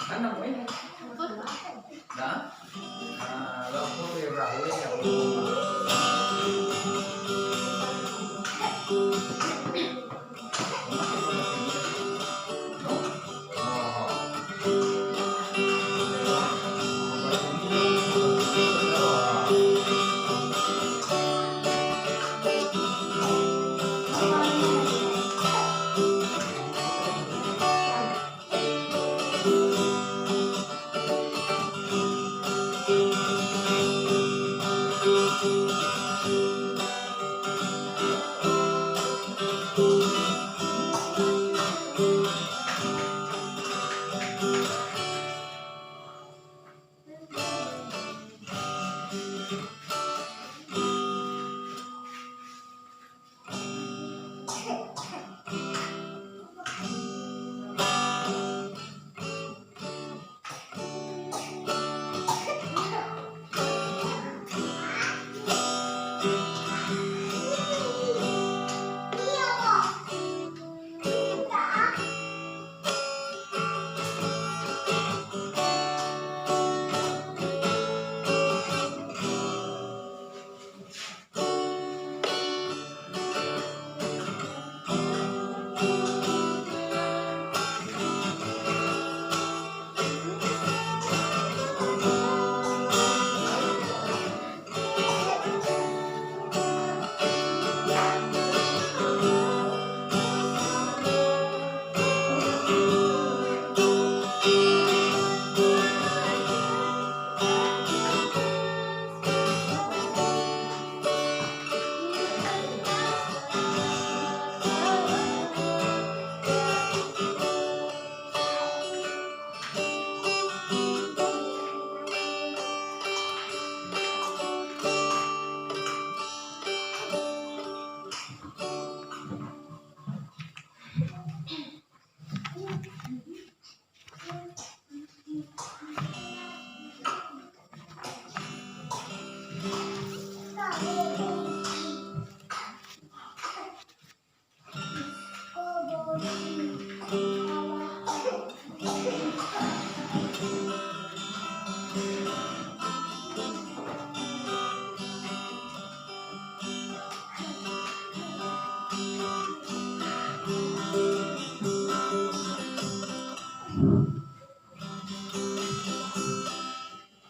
Anak mo ini. Nah, kalau aku berakhir ya.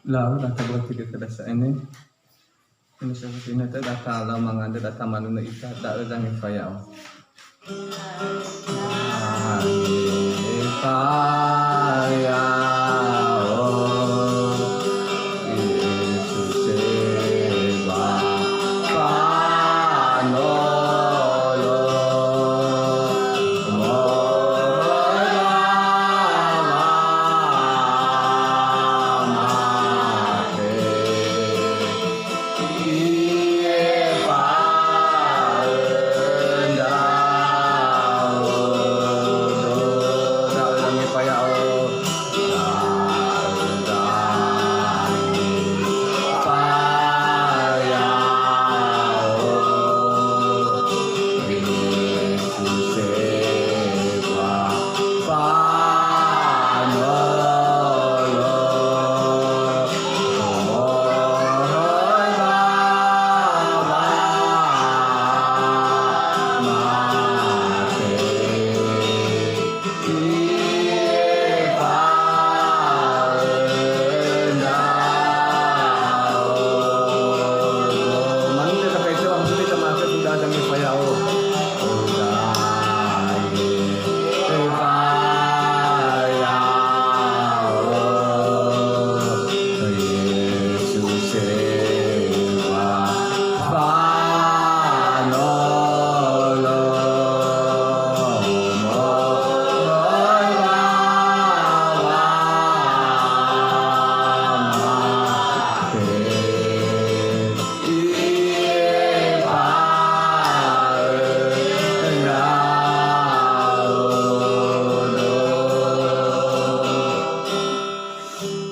Lalu data berarti kita dasa ini seperti ini teh data lama ngada data manuna ita tak ada yang fayau.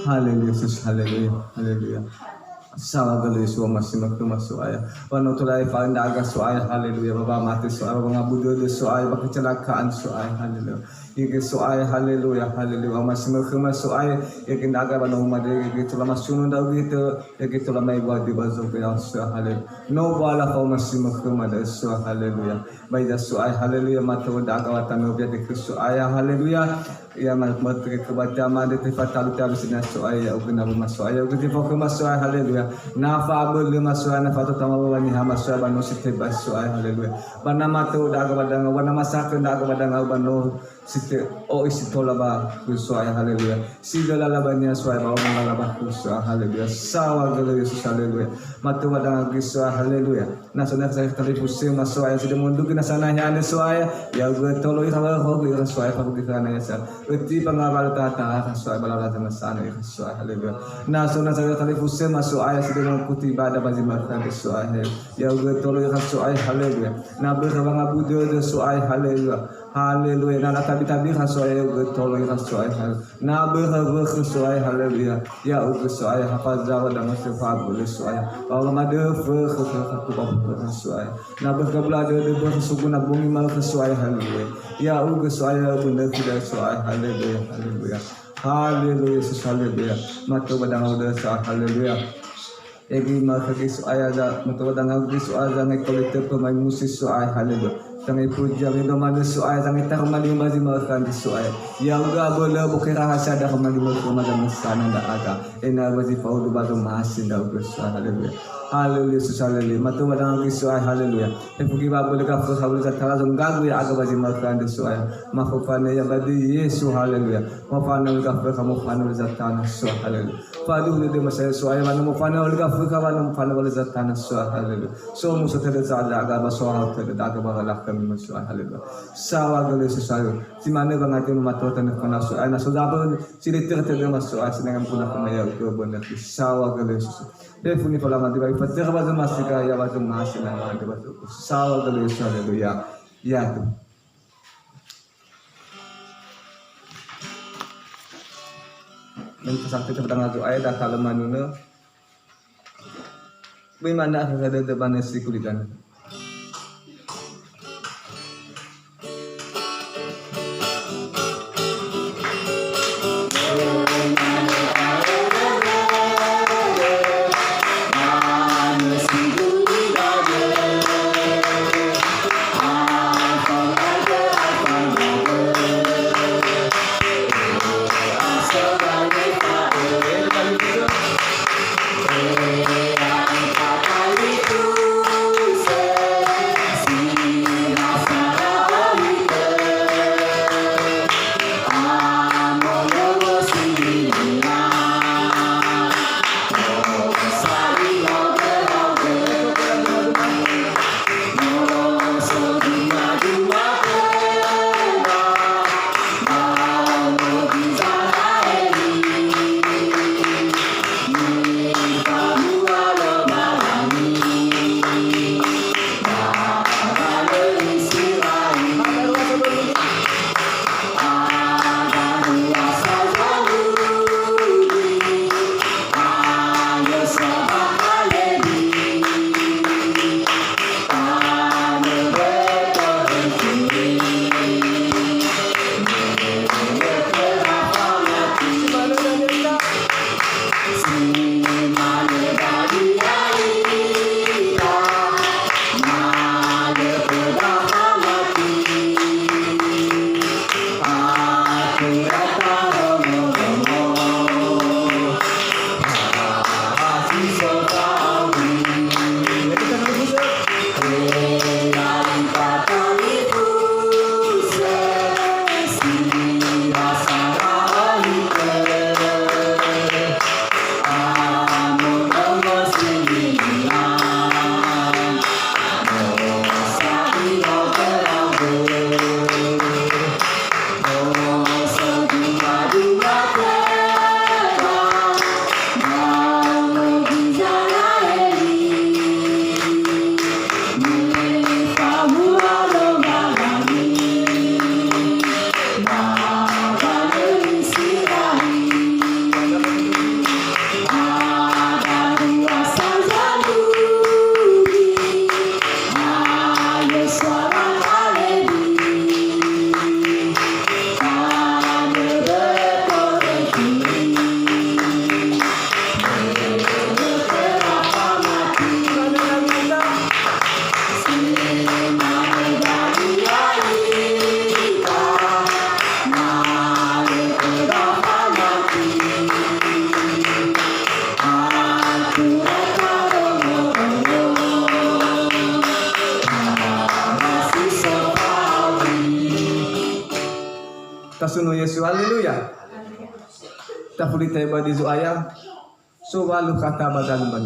Haleluya, Yesus, haleluya, haleluya. Sawa galo Yesu masih makuma soaya. Wano tulai parindaga soaya haleluya. Baba mati soaya. Baba ngabudo soaya. Bapa kecelakaan soaya haleluya. Ike soaya haleluya haleluya. Masih makuma soaya. Ike naga bano umade. Ike tula masunu daw gitu. Ike tula may wadi bazo kaya soaya haleluya. No bala pa masih makuma da soaya haleluya. Baida soaya haleluya. Matu daga watano biya de soaya haleluya. Ya mat ke kebaca made te fatal te abisina soaya. Ugina buma soaya. Ugina fokuma soaya haleluya. Nafa bulu masua nafa tu tamawa wani hama sua banu site basua haleluya. Bana matu daga badanga wana masaka daga badanga banu site o isitola ba kusua haleluya. Sigala labanya sua ba wana laba kusua haleluya. Sawa gelo Yesus haleluya. Matu badanga kusua haleluya. Nasona saya kali pusing masua sudah mundur kena sana hanya sua ya gue tolo ikawa hobi sua pa bukana ya sa. Uti pangabal tata sua balala sana ya sua haleluya. Nasona saya kali pusing masua sudah mengikuti ibadah bagi makan soai ya gue tolo ya soai haleluya na berkabang abudo de soai haleluya haleluya na tabi soai gue tolo ya soai na berkabang soai haleluya ya gue soai hafazawa dan masifat boleh soai bahwa made ke soai na berkabla de bersuguna bumi mal ke soai haleluya ya gue soai benar tidak soai haleluya haleluya haleluya haleluya matu badang udah soai haleluya Egi makagi soaya da matawada ngagi soaya ngai kolektif pemain musik soaya haleluya. Tangai puja mi domane soaya tangai takamali mazi makan di soaya. Ya uga boleh bukan rahasia dah kamali makan sana da aga. Ena bazi paudu batu masin da uga soaya haleluya. Haleluya haleluya. Matawada ngagi soaya haleluya. Epuki ba boleh ka fus habul zatala zungagu ya aga bazi makan di soaya. Mafufane ya badi Yesu haleluya. Mafane uga kamu fane zatana soaya haleluya. Fadu udah masaya soaya manu mafane uga kawan pada wala zatana soa haleluya. So musa tere zaga aga ba soa tere daga ba galak kami soa haleluya. Sawa gale sesayo. Si mana bang ati mato tane kana soa na so dabo sili tere tere mas soa sinang puna kumaya ko benar sawa gale sesu. Defuni pala mati ba ipatere ba masika ya ba masina ma de ba sawa gale haleluya. Ya tu. Mentu sakti tentang atu ayat dah kalau manuna bagaimana ada depan nasi kulitan? Tasuno Yesu, haleluya. Tafuli teba di zuaya, so walu kata badan ban.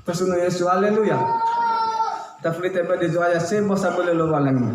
Tasuno Yesu, haleluya. Tafuli teba di zuaya, sebo sabole lo walangi.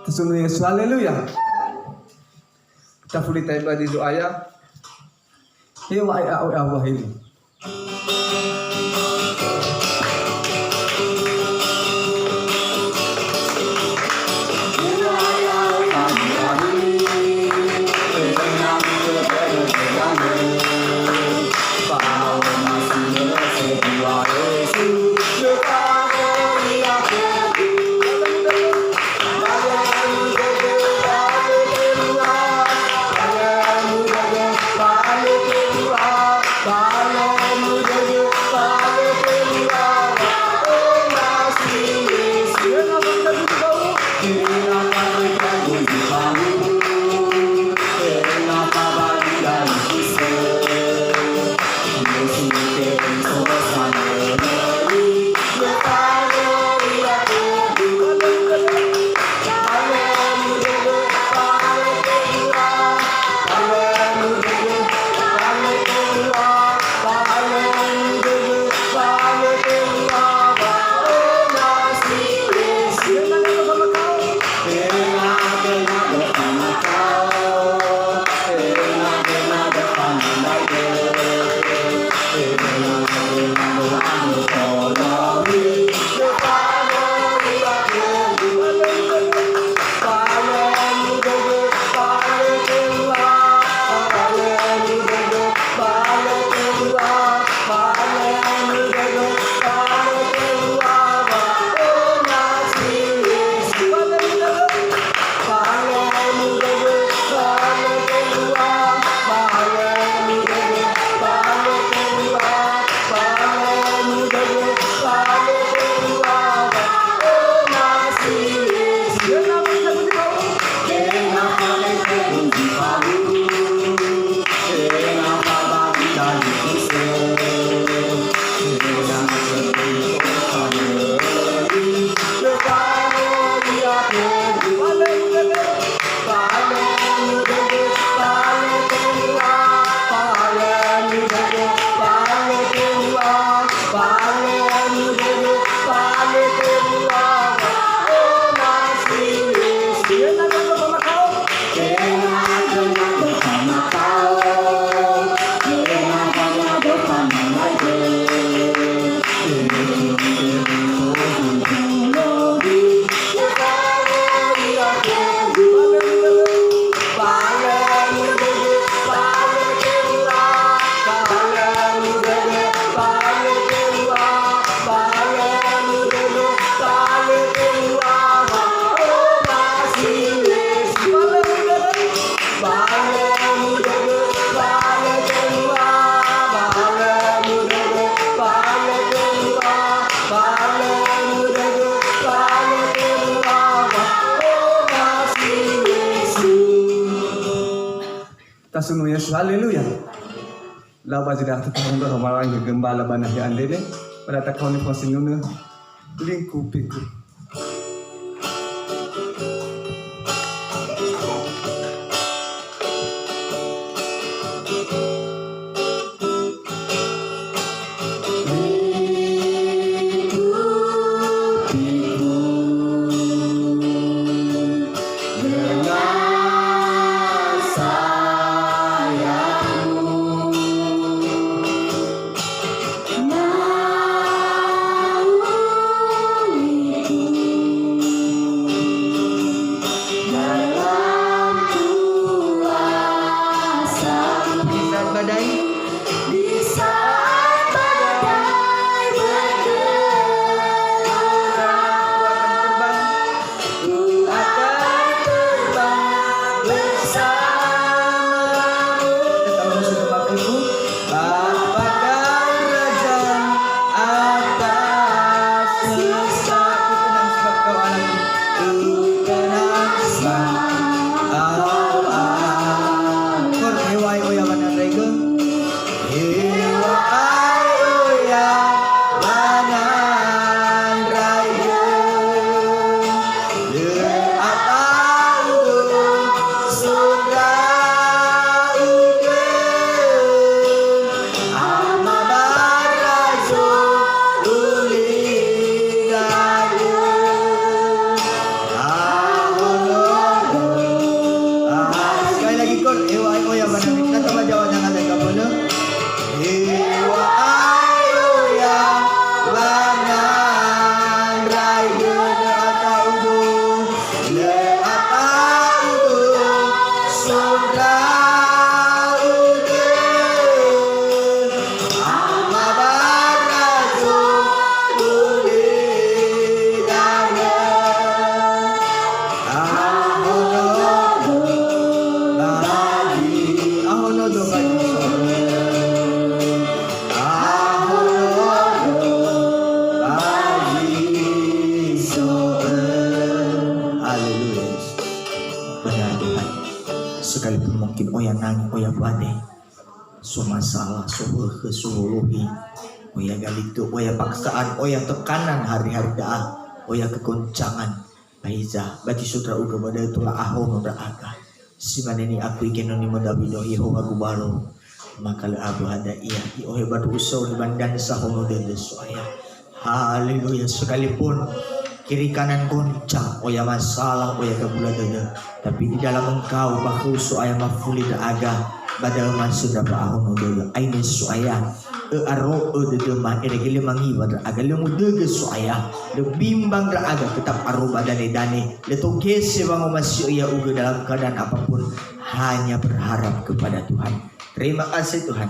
Tasuno Yesu, haleluya. Tafuli tayo ba di doaya? Hiyo ay awa hili. Tasunu Yesus, haleluya. Lawa jida kita kung doon marang gembala ba na hiandele pada takau ni konsinuna lingku piku. sekalipun mungkin oya nangis, oya badai, so masalah, so kesuruhi, oya galitu, oya paksaan, oya tekanan hari-hari dah, oya kegoncangan, baiza, bagi saudara uga pada itulah ahon udah aga, si mana ini aku ikan ni mendabido Yehova gubalo, maka le abu ada iya, oya batu usau di bandan sahono dede soya, haleluya sekalipun kiri kanan goncang, oya masalah, oya kabula dada. Tapi di dalam engkau bahu soaya mafuli da aga, badal man sudah bahon dada. Aini soaya, aro dada man eregile mangi badal aga lemu dada soaya, le bimbang da aga tetap aro badane dane, le togese bango masih oya uga dalam keadaan apapun hanya berharap kepada Tuhan. Terima kasih Tuhan.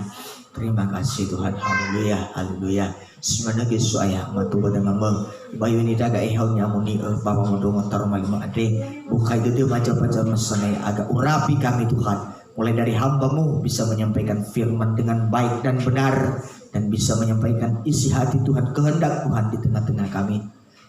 Terima kasih Tuhan. Haleluya, haleluya. Semana gesu ayah matu pada ngambang bayu ni daga ehau nyamuni bapa modong tar malima ade bukai dede macam-macam masanai agak urapi kami Tuhan, mulai dari hamba-Mu bisa menyampaikan firman dengan baik dan benar dan bisa menyampaikan isi hati Tuhan, kehendak Tuhan di tengah-tengah kami.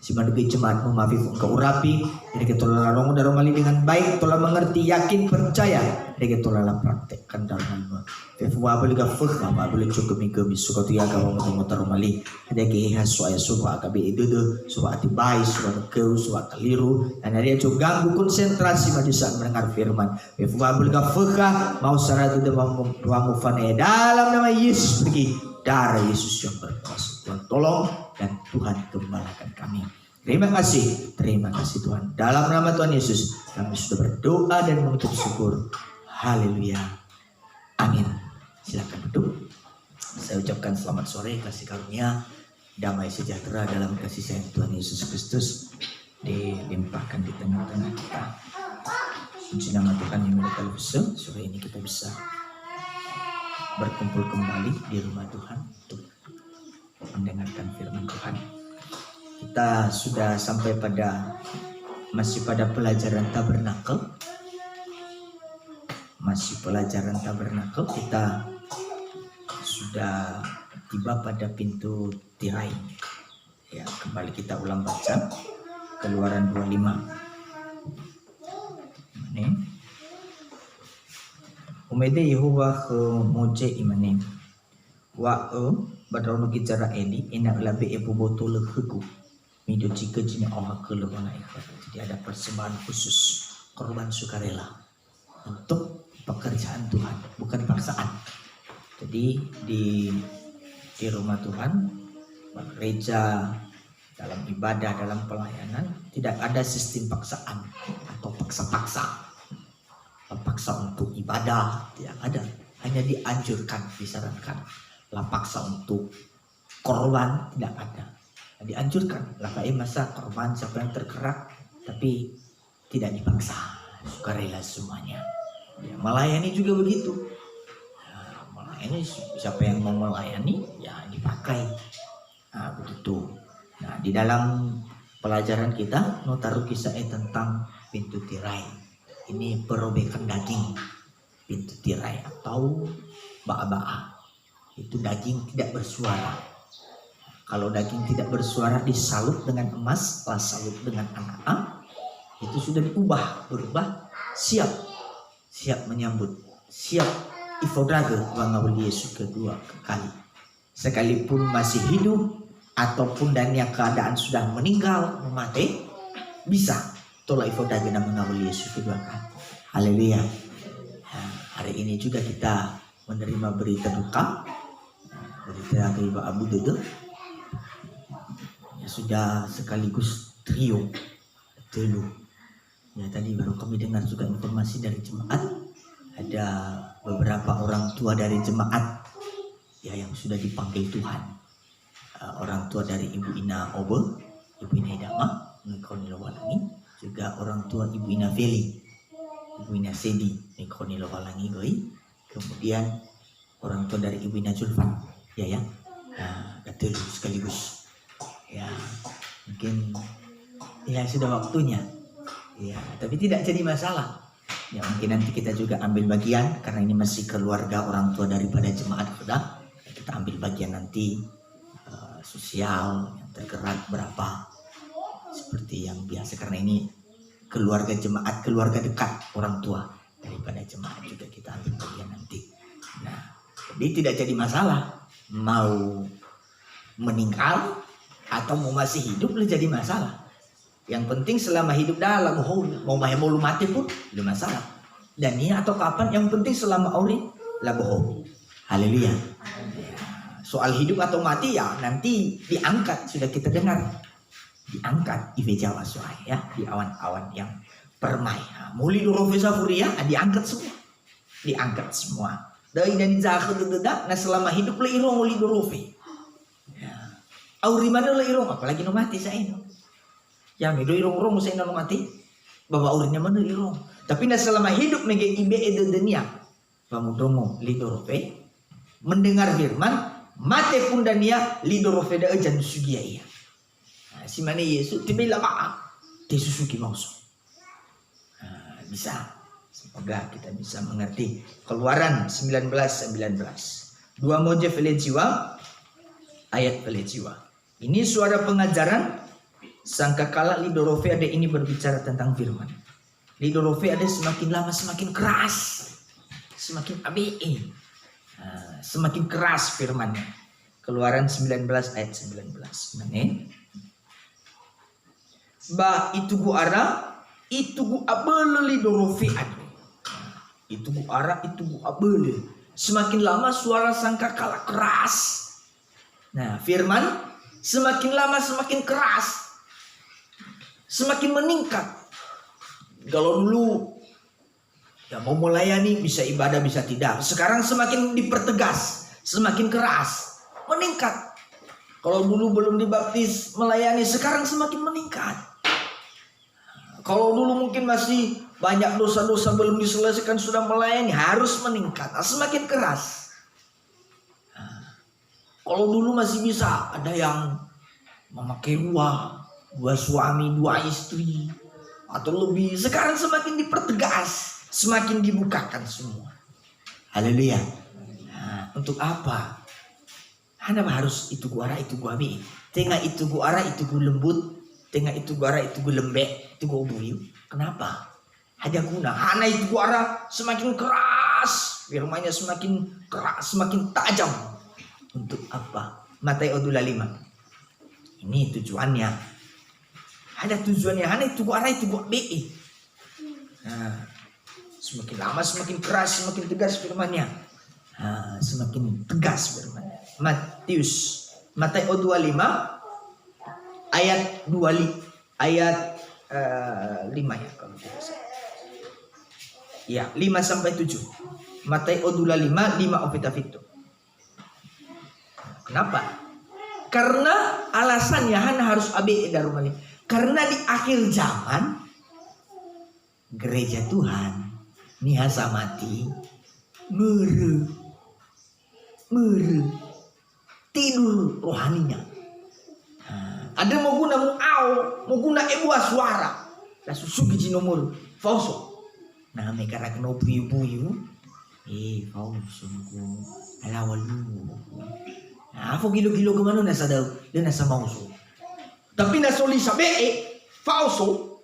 Simana ge jemaat-Mu mafif engkau urapi ini kita lalong darong mali dengan baik, tola mengerti, yakin, percaya ini kita lalap praktekkan dalam Fefwa boleh gafuk apa boleh cukup minggu suka tu ya kalau mau motor mali ada ke hasu suka kabe itu suka atibai suka keu suka keliru dan dia juga ganggu konsentrasi pada saat mendengar firman. Fefwa boleh gafuk mau syarat itu mau fane dalam nama Yesus pergi darah Yesus yang berkuasa. Tuhan tolong dan Tuhan gembalakan kami. Terima kasih Tuhan. Dalam nama Tuhan Yesus kami sudah berdoa dan mengucap syukur. Haleluya. Amin. Silakan duduk. Saya ucapkan selamat sore, kasih karunia, damai sejahtera dalam kasih sayang Tuhan Yesus Kristus dilimpahkan di tengah-tengah kita. Puji nama Tuhan yang berkali besar. Sore ini kita bisa berkumpul kembali di rumah Tuhan untuk mendengarkan firman Tuhan. Kita sudah sampai masih pada pelajaran tabernakel. Kita sudah tiba pada pintu tirai. Ya, kembali kita ulang baca Keluaran 25. Ini umede Yehova ke moje imane wa badrono kicara eli enak labe ebu botol hegu mido jika jini oha ke lemana ikhlas. Jadi ada persembahan khusus korban sukarela untuk pekerjaan Tuhan, bukan paksaan. Jadi di rumah Tuhan, gereja, dalam ibadah, dalam pelayanan tidak ada sistem paksaan atau paksa-paksa. Paksa untuk ibadah tidak ada, hanya dianjurkan, disarankan. Lah paksa untuk korban tidak ada, dianjurkan. Lah kayak masa korban siapa yang tergerak, tapi tidak dipaksa, sukarela semuanya. Ya, melayani juga begitu. Nah, melayani siapa yang mau melayani ya dipakai. Nah, begitu. Nah, di dalam pelajaran kita notaru kisah tentang pintu tirai. Ini perobekan daging pintu tirai atau ba'a-ba'a. Itu daging tidak bersuara. Kalau daging tidak bersuara disalut dengan emas, salut dengan anak, itu sudah berubah, siap menyambut, siap ifodrage mengawali Yesus kedua kali. Sekalipun masih hidup ataupun dan yang keadaan sudah meninggal, mati, bisa tolak ifodrage dan mengawali Yesus kedua kali. Haleluya. Nah, hari ini juga kita menerima berita duka, berita dari Pak Abu Dodo. Ya, sudah sekaligus telu. Ya, tadi baru kami dengar juga informasi dari jemaat, ada beberapa orang tua dari jemaat ya yang sudah dipanggil Tuhan. Orang tua dari Ibu Ina Obe, Ibu Ina Idama, Nikoni Lowalangi, juga orang tua Ibu Ina Feli, Ibu Ina Sedi, Nikoni Lowalangi Goi, kemudian orang tua dari Ibu Ina Julfan, ya, Gatelu sekaligus. Ya, mungkin ya sudah waktunya. Ya, tapi tidak jadi masalah. Ya, mungkin nanti kita juga ambil bagian karena ini masih keluarga orang tua daripada jemaat sudah. Kita ambil bagian nanti sosial yang tergerak berapa seperti yang biasa karena ini keluarga jemaat, keluarga dekat orang tua. daripada jemaat juga kita ambil bagian nanti. Nah, jadi tidak jadi masalah mau meninggal atau mau masih hidup lu jadi masalah. Yang penting selama hidup dah lagu mau lu mati pun lu masalah. Dan ini atau kapan yang penting selama ori lagu. Haleluya. Soal hidup atau mati ya nanti diangkat, sudah kita dengar. Diangkat Ive Jawa soal ya di awan-awan yang permai. Muli dorofesa furia diangkat semua. Diangkat semua. Dari dan zakat dedak nah selama hidup le irong muli dorofe. Ya. Auri mana le irong apalagi no mati saya no. Ya me do irong saya no mati. Bawa aurinya mana irong. Tapi nah selama hidup mege ibe de dunia. Pamudongo li dorofe. Mendengar firman mate pun dania li dorofe da ejan sugia iya. Si mana Yesus dibela maaf disusuki mauso. Bisa. Semoga kita bisa mengerti. Keluaran 19:19. 2 moje jiwa ayat jiwa. Ini suara pengajaran sangkakala Lidorove ada ini berbicara tentang firman. Lidorove ada semakin lama semakin keras. Semakin ABE. Semakin keras firmannya. Keluaran 19 ayat 19. Mana? Ba itu gu ara itu gu abele Lidorove ada. Itu gu ara itu gu abele. Semakin lama suara sangkakala keras. Nah, firman semakin lama semakin keras. Semakin meningkat. Kalau dulu ya mau melayani bisa ibadah bisa tidak. Sekarang semakin dipertegas, semakin keras, meningkat. Kalau dulu belum dibaptis melayani, sekarang semakin meningkat. Kalau dulu mungkin masih banyak dosa-dosa belum diselesaikan sudah melayani, harus meningkat. Nah, semakin keras. Kalau dulu masih bisa ada yang memakai dua suami, 2 istri atau lebih. Sekarang semakin dipertegas, semakin dibukakan semua. Haleluya. Nah, untuk apa? Anda harus itu gua ara itu gua bi. Tengah itu gua ara itu gua lembut, tengah itu gua ara itu gua lembek, itu gua buyu. Kenapa? Ada guna. Hana itu gua ara semakin keras, firmannya semakin keras, semakin tajam. Untuk apa? Mateo 25. Ini tujuannya. Ada tujuannya. Hana itu gua ara itu gua bi. Nah, semakin lama semakin keras, semakin tegas firmannya. Nah, semakin tegas firmannya. Mateo 25 ayat 5 ya kalau tidak salah. Ya, 5 sampai 7. Mateo 25 5 Ovitavito. Kenapa? Karena alasannya Hana harus abe darumali. Karena di akhir zaman gereja Tuhan nihasa mati mere tidur rohaninya. Ada mau guna mau guna ebuah suara. La susuki jinomur falso. Nah mereka rakno buyu-buyu. Falso ko. Alawalu. Nah, ako gilo-gilo kemana nasa daw? Dia nasa mauso. Tapi nasa lisa falso.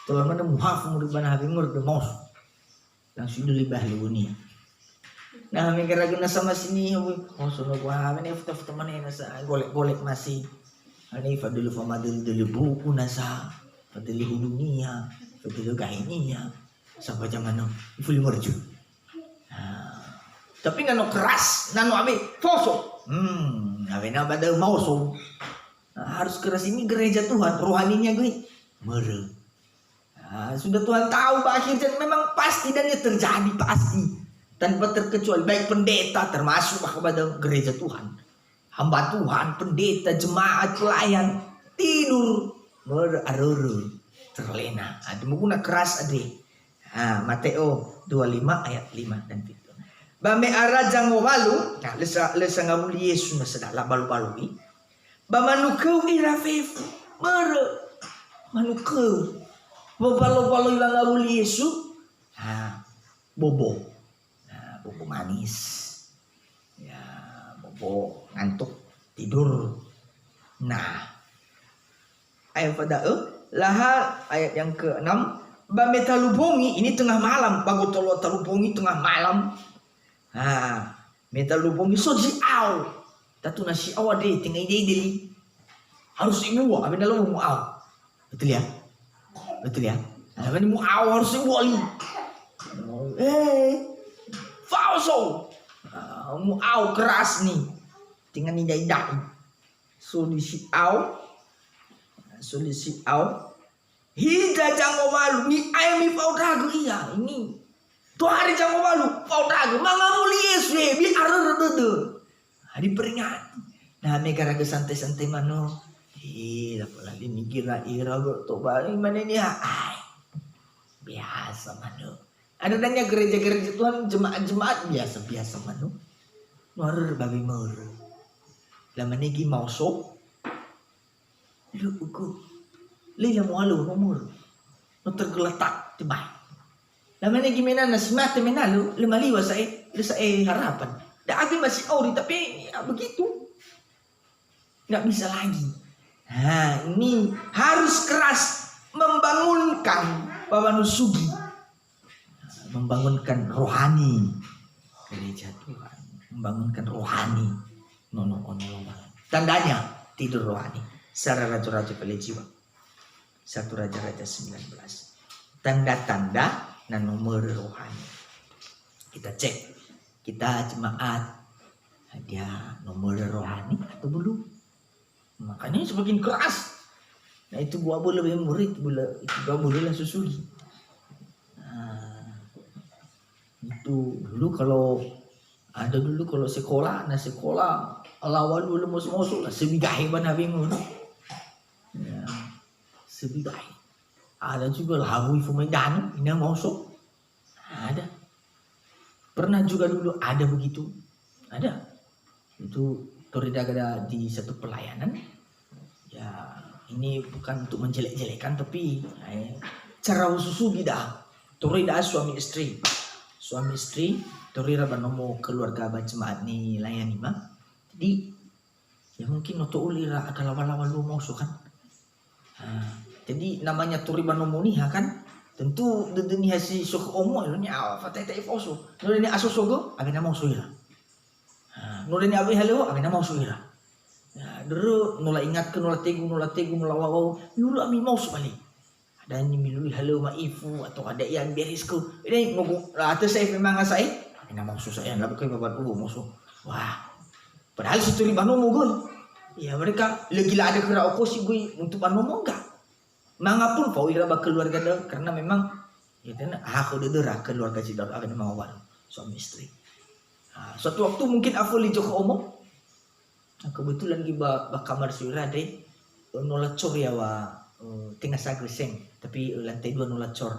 Tuhan mana muhaf murid bana habi murid mauso. Langsung dilibah luni. Nah, mereka ragu nasa masini, suno gua ini foto-foto mana nasa golek-golek masih. Ini fadil famadil dulu buku nasa, fadil dunia, fadil gaininya, sampai zaman no, full merju. Tapi nano keras, nano abe, foso. Abe na badal mauso. Harus keras ini gereja Tuhan, rohaninya gue mere. Sudah Tuhan tahu akhirnya memang pasti dan itu terjadi pasti. Tanpa terkecuali baik pendeta termasuk kepada gereja Tuhan, hamba Tuhan, pendeta, jemaat, pelayan tidur meraruru terlena. Ada menggunakan keras ade. Mateo 25 ayat 5 dan 7. Bame arajang walu, nah lesa ngamuli Yesus na sedala balu-balui. Bamanukeu irafefu mere manukeu. Babalu-balu ilang ngamuli Yesus. Bobo manis, ya bobo ngantuk tidur. Nah, ayat pada laha ayat yang ke-6 ba metalubongi ini tengah malam, bago tolo talubongi tengah malam. Metalubongi so si au. Tatu na si aw ade tingay deli. Harus imuwa, abi na lo mu au. Betul ya? Betul ya? Abi mu au harus imuwa li. Falso. Mu au keras nih. Tinggal ni dai. So di si au. Hida jango malu mi ayam mi paudago iya ini. Tu hari jango malu paudago manga muli Yesu bi arerede. Hari peringati. Nah megara ke santai-santai mano. Dapat lagi ni kira ira to balik mana ni ai. Biasa mano. Ada nanya gereja-gereja Tuhan jemaat-jemaat biasa-biasa mano. Nuar babi mur. Lama negi mau sok. Lu uku. Lila mo alu nomor. No tergeletak tibay. Laman na gimana na si mate menalo lumaliwa sa harapan. Daagi masih ori tapi ya begitu. Nggak bisa lagi. Nah, ini harus keras membangunkan Pawanusugi. Membangunkan rohani gereja Tuhan. Membangunkan rohani. Nono. Tandanya tidur rohani. Secara raja-raja pada jiwa. 1 Raja-Raja 19. Tanda-tanda na nomor rohani. Kita cek. Kita jemaat ada nomor rohani atau belum? Makanya semakin keras. Nah itu gua boleh murid, itu gua boleh lah susugi. Nah, itu dulu kalau sekolah, lawan dulu masuk lah sebigahe banabi mo. Ya. Sebigai. Ada juga lagu Fumedan ini masuk. Ada. Pernah juga dulu ada begitu. Ada. Itu Toridagada di satu pelayanan. Ya, ini bukan untuk menjelek-jelekan tapi cara ususugi dah. Torida suami istri. Suami istri Torira banomo keluarga bajemaat ni layani mah. Jadi ya mungkin untuk ulira ada lawan-lawan lu masuk kan. Jadi namanya Turiban Nomuniha kan tentu dedeni hasi sok omo ini apa tete ifoso nureni asosogo agena mau suira nureni abi halo agena mau suira dulu nula ingat ke nula tegu nula wawau yulu ami mau sekali ada ni milui halo maifu atau ada yang berisku ini ngogo atau saya memang saya agena mau susah lah bukan babat musuh wah padahal si Turiban Nomo ya mereka lagi lah ada kira oposisi gue untuk Panomo enggak. Mangapun pawira ba keluarga dah karena memang ya kan aku dedera keluarga sidar akan mawar suami istri. Suatu waktu mungkin aku li Joko omong. Kebetulan di ba kamar suira deh nolak cor ya wa tengah sagreseng tapi lantai 2 nolak cor.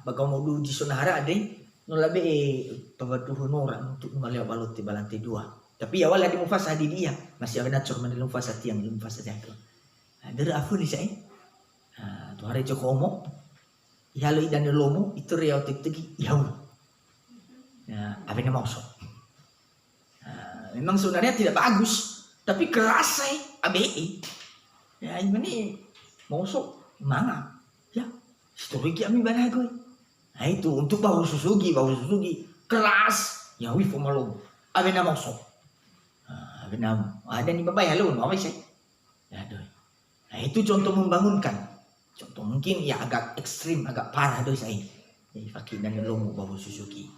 Baga mau dulu di sonahara deh nolak be pabatuh orang untuk maliau balut di lantai 2. Tapi awalnya di mufasa di dia masih ada cor mana mufasa tiang di mufasa jago. Dera aku ni saya. Tu hari Joko omong, ihalo idan lomo itu riau tegi yau. Apa yang mau so? Memang sebenarnya tidak bagus, tapi keras ABE. Ya ini mau so mana? Ya, histori kami banagoy. Nah itu untuk bahu susugi keras. Ya wifu malom. Apa yang mau so? Apa yang ada ni babai halo, mau apa sih? Ya doy. Nah itu contoh membangunkan. Contoh mungkin ya agak ekstrim, agak parah doi saya. Jadi fakir dan lomo bawa Suzuki.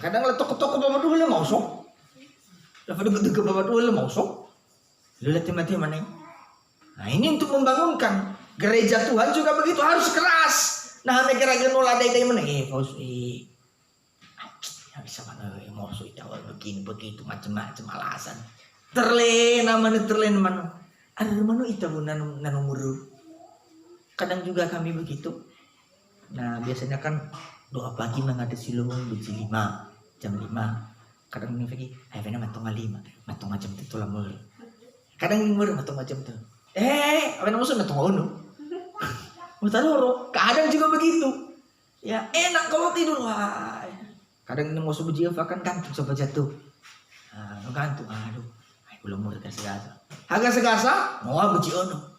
Kadang lah toko-toko bawa dulu mau sok. Lepas deket-deket bawa dulu mau sok. Lu lihat mati mana? Nah ini untuk membangunkan gereja Tuhan juga begitu harus keras. Nah negara genola dari mana? Bos bisa mana? Mau sok awal begini begitu macam-macam alasan. Terlena mana? Ada mana itu nanumuru. Kadang juga kami begitu. Nah biasanya kan doa pagi menghadap silung biji 5 jam 5. Kadang ini pagi, ayah matong 5, matong macam itu lah mulu. Kadang ini matong macam itu. Apa namanya matong ono. Mutaloro, kadang juga begitu. Ya enak kalau tidur wah. Kadang ini mau subuh jiwa kan gantung sampai jatuh. Gantung, aduh, belum mau segasa. Harga segasa, mau biji ono.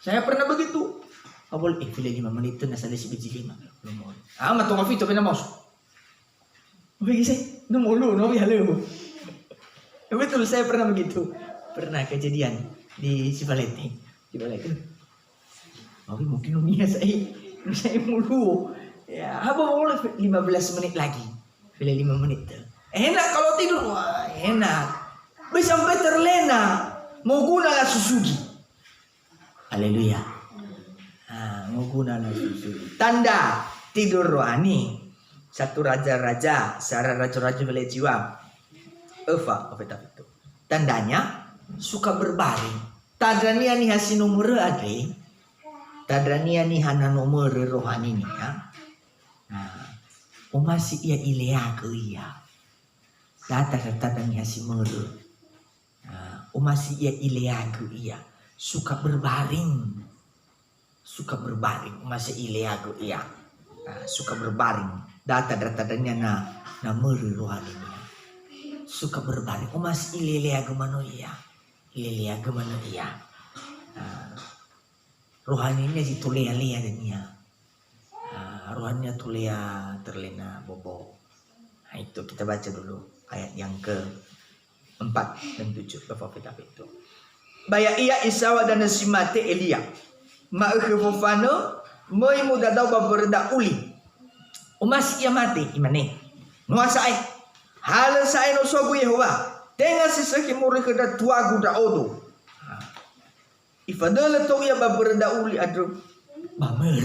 Saya pernah begitu. Abol file 5 menit na sa lesi biji 5. Matong afito kina mouse. Bagi saya, nomolo, no halo. Betul, saya pernah begitu. Pernah kejadian di Cibalete. Mungkin dunia saya mulu. Ya, boleh 15 menit lagi. File 5 menit. Enak kalau tidur, wah enak. Bisa sampai terlena. Mau guna lah Suzuki. Haleluya. Mau guna lah Suzuki. Tanda tidur rohani. Satu raja-raja, seorang raja-raja bela jiwa. Apa itu? Tandanya suka berbaring. Tadrania ni hasil nomor ade. Tadrania ni hana nomor rohani ni ya. Masih ia ilea ke ia. Data ni hasil nomor. Masih ia ilea ke ia. Suka berbaring. Masih ilea ke ia. Suka berbaring. Data-datanya na meri rohani ni. Suka berbaring. Masih ilea ke mana ia. Rohaninya si tulea-lea dan ia. Rohaninya tulea terlena bobo. Itu kita baca dulu ayat yang ke-4 dan 7 kitab itu. Baya ia Isawa dan Simate Elia. Ma'khufano moy mudadaw baberda uli. Umas ia mati imane. Nuasai. Halan sai no sogu Yehova. Tenga sisaki muri kada tuagu da odo. Ifadala to ya baberda uli adro. Bamer.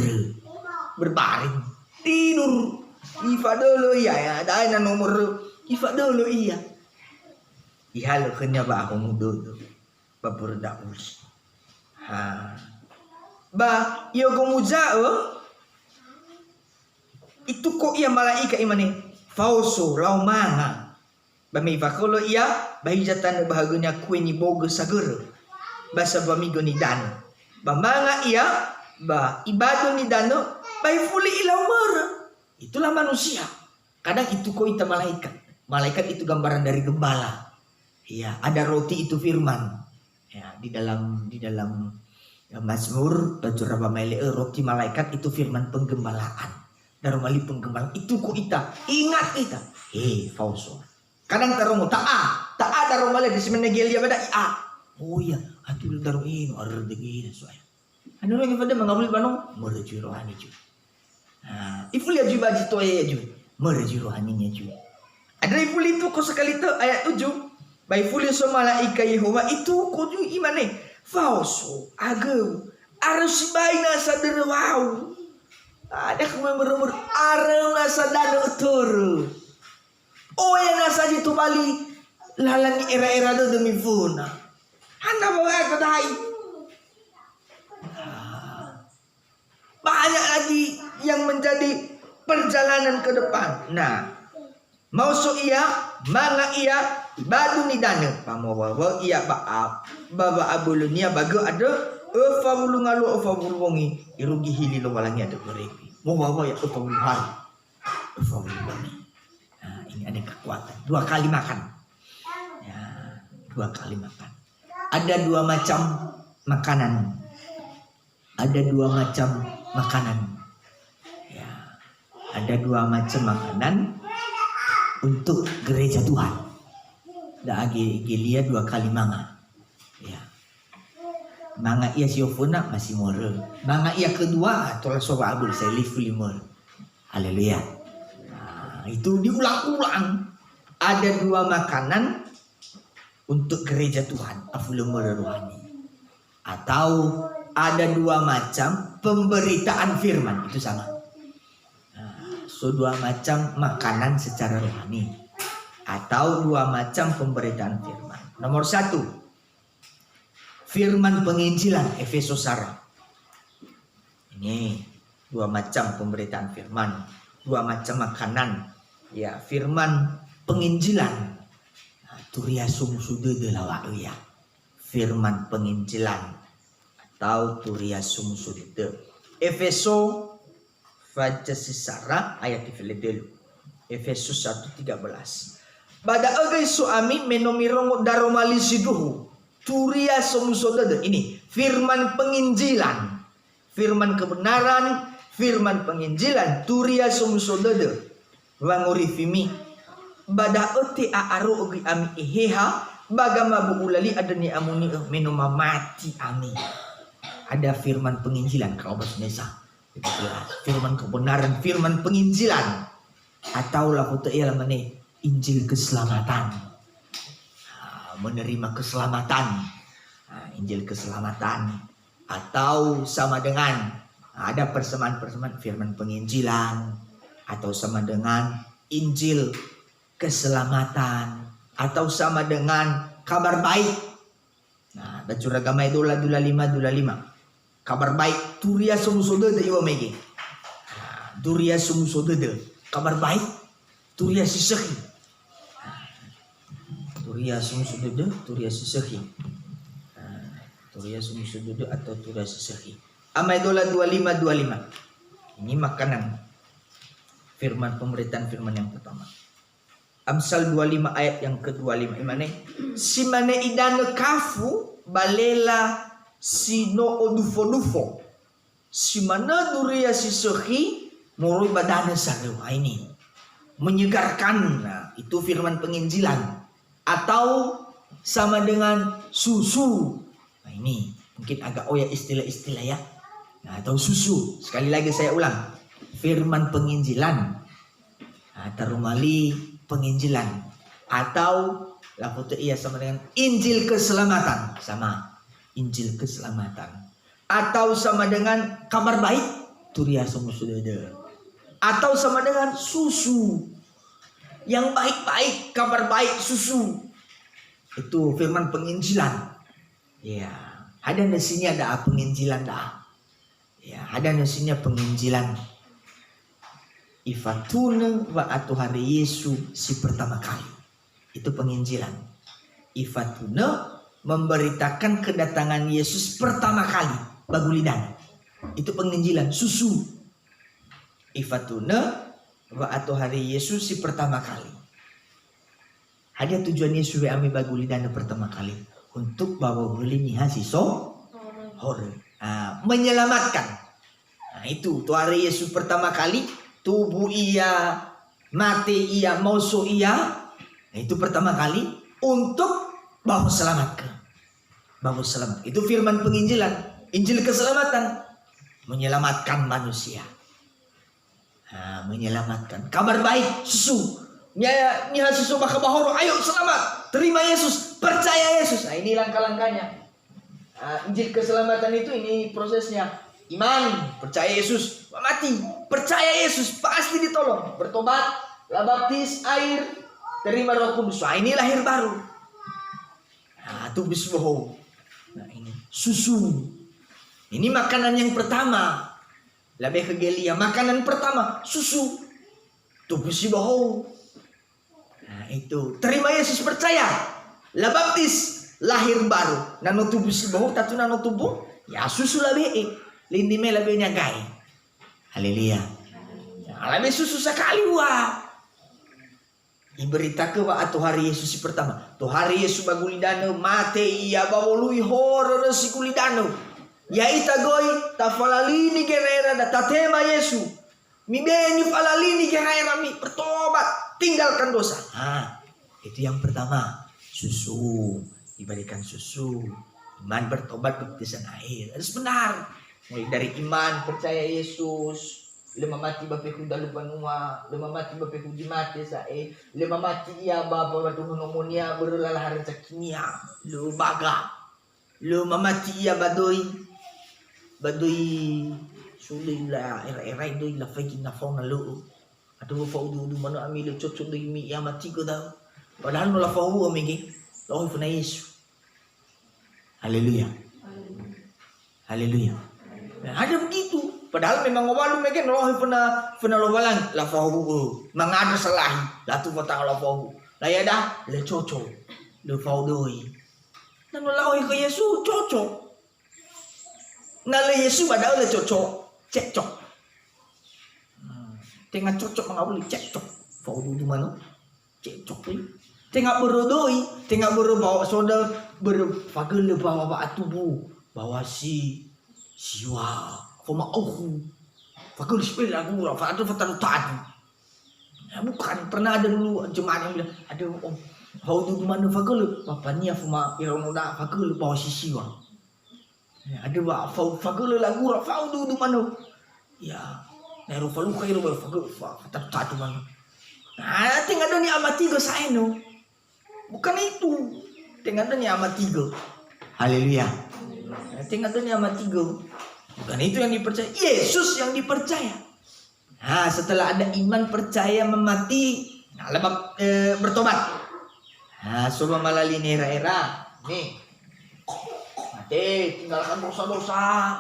Berbaring. Tidur. Ifadala ya ada na nomor. Ifadala iya. Ihalo kanya ba ako mudo. Baberda uli. Ba iyo gumujao. Itu kok ia malaika imane. Fauso laumanga. Bami fakolo ia bahijatan bahagunya kueni bogo saguru. Basa bamigo ni dano. Bamanga ia ba ibado ni dano bai fuli ilau mara. Itulah manusia. Kadang itu kok ita malaikat. Malaikat itu gambaran dari gembala. Ya, ada roti itu firman. Ya, di dalam Mazmur Bajuraba Mele roti malaikat itu firman penggembalaan. Darumali penggembalaan itu kok ita ingat kita. Fauso. Kadang taruh ta'a darumali di semenegelia beda Oh iya, atul darum ini order begini soalnya. Anu lagi pada mengabul banong merujuk rohani ju. Iful ya ju baji to ya ju. Merujuk rohaninya ju. Ada iful itu kok sekali tu ayat 7. Bai ful so malaika Yehova itu kok ju imane. Fauso agau arus baina sadar wow. Ada kemana berumur arem nasa dano turu. Ya nasa jitu bali lalani era-era do demi funa. Anda bawa aku dai. Banyak lagi yang menjadi perjalanan ke depan. Mau so ia, manga ia, badu ni dana. Pamawawa ia baba abulunia bago ada. Efa bulu ngalu efa bulu wongi irugi hili lo walangi ada berepi. Mau bawa ya efa bulu hari. Efa bulu wongi. Ini ada kekuatan. 2 kali makan. Ya, 2 kali makan. Ada 2 macam makanan. Ya, ada 2 macam makanan untuk gereja Tuhan. Da gelia 2 kali manga. Ya. Manga ia siofuna masih moral. Manga ia kedua tolong soba abul saya live limor. Haleluya. Itu diulang-ulang. Ada 2 makanan untuk gereja Tuhan, afulumur rohani. Atau ada 2 macam pemberitaan firman, itu sama. 2 macam makanan secara rohani. Atau 2 macam pemberitaan firman. Nomor 1, firman penginjilan Efesus Sarah. Ini 2 macam pemberitaan firman, 2 macam makanan. Ya, firman penginjilan. Turia sumusude de lawa ya. Firman penginjilan atau turia sumusude. Efeso baca sisara ayat dulu. Efesus 1:13. Bada agay suami menomirong daromali siduhu. Turia sumusude. Ini firman penginjilan. firman kebenaran, firman penginjilan, turia sumusodede, wangurifimi, bada oti aaru ugi ami iheha, bagama buulali adani amuni minuma mati ami. Ada firman penginjilan kalau bahasa Indonesia. Firman kebenaran, firman penginjilan, atau lakukan ialah mana Injil keselamatan, menerima keselamatan, Injil keselamatan, atau sama dengan ada persamaan-persamaan firman penginjilan, atau sama dengan Injil keselamatan, atau sama dengan kabar baik. Nah, dan curagama itu dula lima. Kabar baik, turia sumusodede iwa megi. Turia sumusodede, kabar baik, turia sisehi. Turia sumusodede, turia sisehi. Turia sumusodede atau turia sisehi. Amaidola 25. Ini makanan. Firman pemberitaan firman yang pertama. Amsal 25 ayat yang ke-25. Imane simane idane kafu balela sino odufo simana duria sisohi moroi badana saru. Ini menyegarkan. Nah, itu firman penginjilan, atau sama dengan susu. Nah, ini mungkin agak oya istilah-istilah ya. Nah, atau susu. Sekali lagi saya ulang, firman penginjilan, tarumali penginjilan, atau lakukan ia sama dengan Injil keselamatan, sama Injil keselamatan, atau sama dengan kabar baik, turia sumusudede, atau sama dengan susu yang baik-baik, kabar baik, susu. Itu firman penginjilan. Ya, ada di sini ada penginjilan dah. Ya, ada di sini penginjilan. Ifatuna wa atuhari Yesu si pertama kali. Itu penginjilan. Ifatuna memberitakan kedatangan Yesus pertama kali bagulidan. Itu penginjilan, susu. Ifatuna wa atuhari Yesus si pertama kali. Ada tujuan Yesus wa ami bagulidan pertama kali untuk bawa beli hasiso hore. Menyelamatkan. Nah, itu hari Yesus pertama kali, tubuh ia, mati ia, mauso ia. Nah, itu pertama kali untuk bawa selamat ke. Bawa selamat. Itu firman penginjilan, Injil keselamatan, menyelamatkan manusia. Menyelamatkan. Kabar baik, susu. Nya susu maka bahoro, ayo selamat, terima Yesus, percaya Yesus. Nah, ini langkah-langkahnya. Injil keselamatan itu ini prosesnya. Iman, percaya Yesus, mati, percaya Yesus, pasti ditolong. Bertobat, lah baptis air, terima Roh Kudus. Nah, ini lahir baru. Itu bisboho. Nah, ini susu. Ini makanan yang pertama. Lebih ke gelia, makanan pertama, susu. Itu bisboho. Nah, itu terima Yesus, percaya, lah baptis, lahir baru. Nano tubuh bisboho, tatu nano tubuh, ya susu lebih. Lindi me lebih nyagai. Haleluya. Lebih susu sekali wah. Iberita ke wa atau hari Yesus pertama. Tu hari Yesus bagulidano mate ia bawului horo si kulidano. Ya ita goi tafalalini gerera da tatema Yesus. Mi beni falalini gerera mi bertobat, tinggalkan dosa. Itu yang pertama. Susu, diberikan susu. Iman, bertobat, baptisan air. Harus benar. Mulai dari iman, percaya Yesus, lima mati bapeku dalu banua, lima mati bapeku di mati sae, lima mati ia bapa batu pneumonia berlalah rezekinya, lu baga, lima mati ia badoi sulilah era doi la fagi na fauna lu, aduh faudu mana amil cocok doi mi ia mati ko daw, padahal no la fau amigi, loh funa Yesus, haleluya, haleluya. Nah, ada begitu. Padahal memang walu mereka noloh pernah lobalan la fahu mangada salah la tu mata la fahu la ya dah le coco le fahu doi nan la oi ke Yesus coco ngale Yesus padahal le coco cecok tengah cocok mengawali cecok fahu du mana cecok tengah berodoi tengah bawa soda berfagel bawa tubuh bawa si siwa fama auhu fakul sepeda gura fatu fatu tadi. Ya, bukan pernah ada dulu jemaat yang bilang ada om hau du mana fakul bapaknya fama irono da fakul bawa sisiwa. Ya, ada ba fakul lagu fau du mana. Ya, nero falu kairu ba fakul fatu tadi mana. Nah, tinggal ada ni amati go saeno. Bukan itu. Tinggal ada ni amati go. Haleluya. Tinggal ada ni amati go. Bukan itu yang dipercaya. Yesus yang dipercaya. Nah, setelah ada iman, percaya, memati, nah, lebab bertobat. Nah, coba malali era-era. Nih. Mati, tinggalkan dosa-dosa.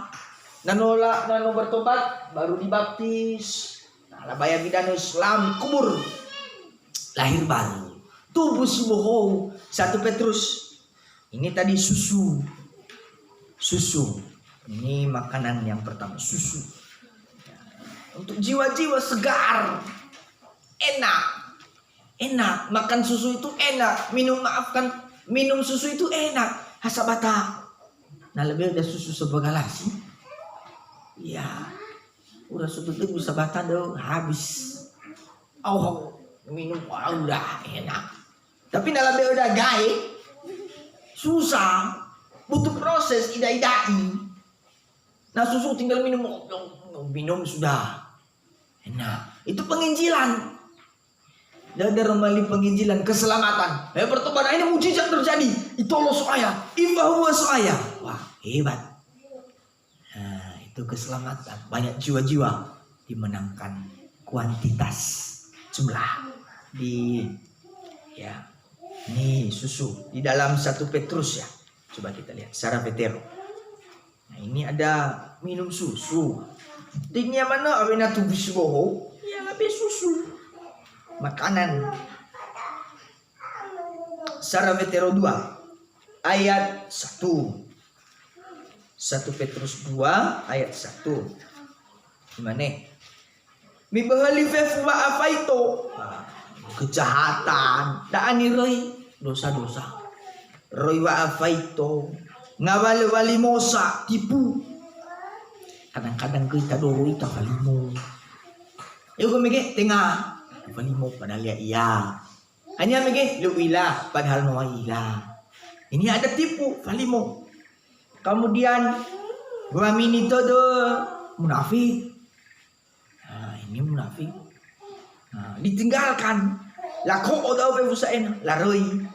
Nano bertobat, baru dibaptis. Nah, labaya bidano Islam, kubur. Lahir baru. Tubuh si bohong. 1 Petrus. Ini tadi susu. Susu. Ini makanan yang pertama, susu. Untuk jiwa-jiwa segar. Enak. Makan susu itu enak. Minum susu itu enak. Hasabata. Nah, lebih ada susu sebagalasi. Ya. Udah susu itu bisa bata dong. Habis. Oh, minum udah enak. Tapi nah lebih udah gay. Susah. Butuh proses idai-idai. Nah, susu tinggal minum sudah. Enak. Itu penginjilan. Ada remali penginjilan keselamatan. Pertobatan ini mujizat terjadi. Itu Allah soaya. Ibahuwa soaya. Wah, hebat. Nah, itu keselamatan. Banyak jiwa-jiwa dimenangkan kuantitas jumlah ini susu di dalam 1 Petrus ya. Coba kita lihat secara vetero. Nah, ini ada minum susu. Dinya mana awena tubuh boho? Ya habis susu. Makanan. Secara vetero 2 ayat 1. 1 Petrus 2 ayat 1. Gimana? Mi bahali fefu wa afaito. Kejahatan. Daani roy dosa-dosa. Roy wa afaito. Ngawali-wali mosa tipu. Kadang-kadang kita doro ita kalimo. Yung kumige tengah. Kalimo padahal ya iya. Hanya mige luwila padahal mau ila. Ini ada tipu kalimo. Kemudian guamini todo munafik. Nah, ini munafik. Nah, ditinggalkan. Lako odaw pe busain laroi.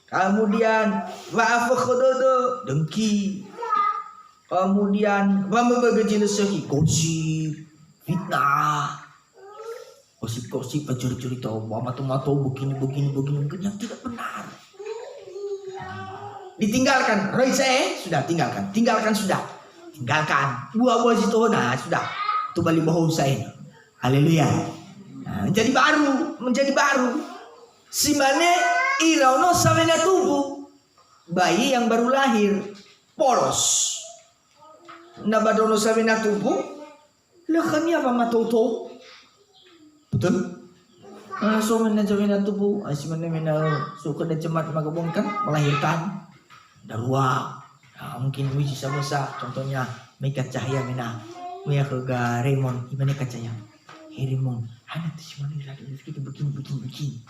Kemudian wa'afu khododo dengki. Kemudian wamabagajil sahi gosip, fitnah. Gosip-gosip pencuri-curi tahu matu-matu begini yang tidak benar. Ditinggalkan. Roy saya sudah tinggalkan sudah. Tinggalkan. Buah-buah situ nah sudah. Itu balik bohong saya. Haleluya. Nah, menjadi baru. Simane irauno samena tubuh. Bayi yang baru lahir polos. Nabadono samena tubuh. Lakanya apa matoto? Betul? So menajawina tubuh. Asimane mena suka dan cemat magabungkan melahirkan. Darua. Nah, mungkin wiji sama-sama. Contohnya Mika Cahaya mena. Mia ke Raymond. Gimana kacanya? Raymond. Hanya tuh si mana lagi kita begini.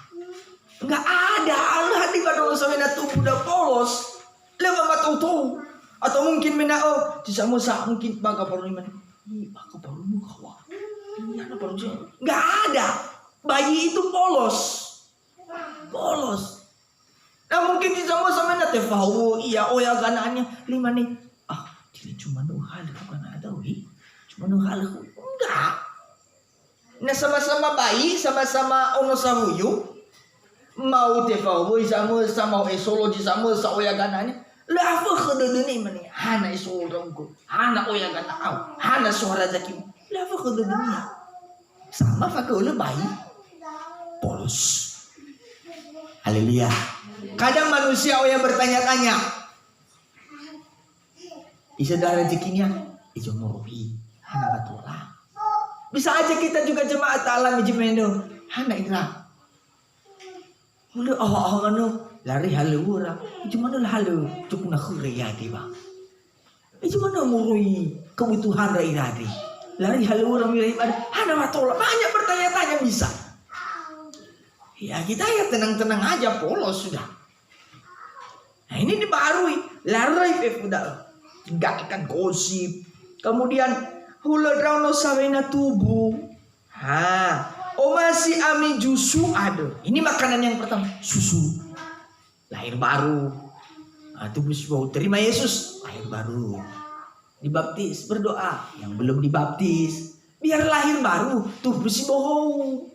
Enggak ada. Allah hati pada sampai tubuh udah polos. Lewat matoto. Atau mungkin mena di sama-sama mungkin bangka baru mana? Bangka baru muka. Iya, baru enggak ada. Bayi itu polos. Nah mungkin di sama-sama nanti tahu iya ya gananya 5 nih. Jadi cuma 2 hal bukan ada cuma 2 hal enggak. Nah sama-sama bayi, sama-sama ono sahuyu. Mau tahu sama esolo di sama-sama oya gananya. Lah apa keduduni mani? Hana esolo dongku. Hana oya ganau. Hana suara zakim. Lah apa kedudunya? Sama fakul bayi. Polos. Haleluya. Kadang manusia yang bertanya-tanya. Isadara rezekinya ijo morobi. Hana batola. Bisa aja kita juga jemaat alam ijimendo. Hana ira. Mulu lari halu ora. Cuma halu cukup nak khuriya diba. Mana murui kebutuhan rai-rai. Lari halu orang wilayah ibadah. Hana matola banyak bertanya-tanya bisa. Ya kita ya tenang-tenang aja polos sudah. Nah ini dibarui. Lari udah tinggalkan gosip. Kemudian hula drauno sawena tubuh. Masih ami jusu ada. Ini makanan yang pertama, susu. Lahir baru. Tubuh mau terima Yesus, lahir baru. Dibaptis, berdoa. Yang belum dibaptis, biar lahir baru, tubuh si bohong.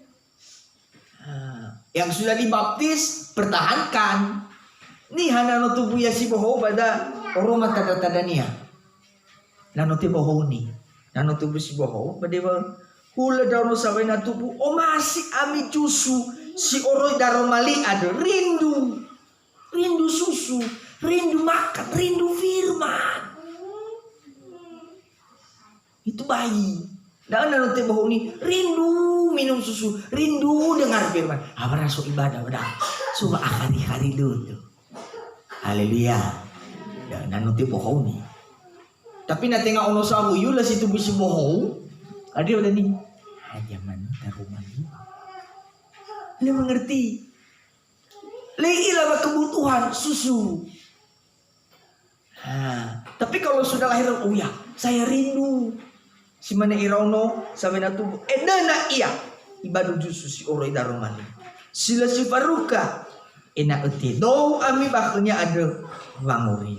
Yang sudah dibaptis, pertahankan. Nih hanano tubuh ya si bohong pada orang tanda-tanda nia. Nano ti bohong nih. Nano tubuh si bohong pada hula dauno sawena tubuh. Masih ami cusu si oroi daromali ada rindu. Rindu susu, rindu makan, rindu firman. Itu bayi. Dan nanti bohong ini rindu minum susu, rindu dengar firman. Apa rasul ibadah udah. Coba hari-hari dulu. Haleluya. Dan nanti bohong nih. Tapi nanti nggak ono sabu yula situ bisa bohong. Ada udah nih. Aja mana taruh mandi. Lu mengerti? Leilah kebutuhan susu. Tapi kalau sudah lahir, oh ya, saya rindu. Si mana irauno sampai tubuh. Edana iya. Ibadu jusu si oroi daromani. Sila si faruka. Enak eti. Do ami bakunya ada wanguri.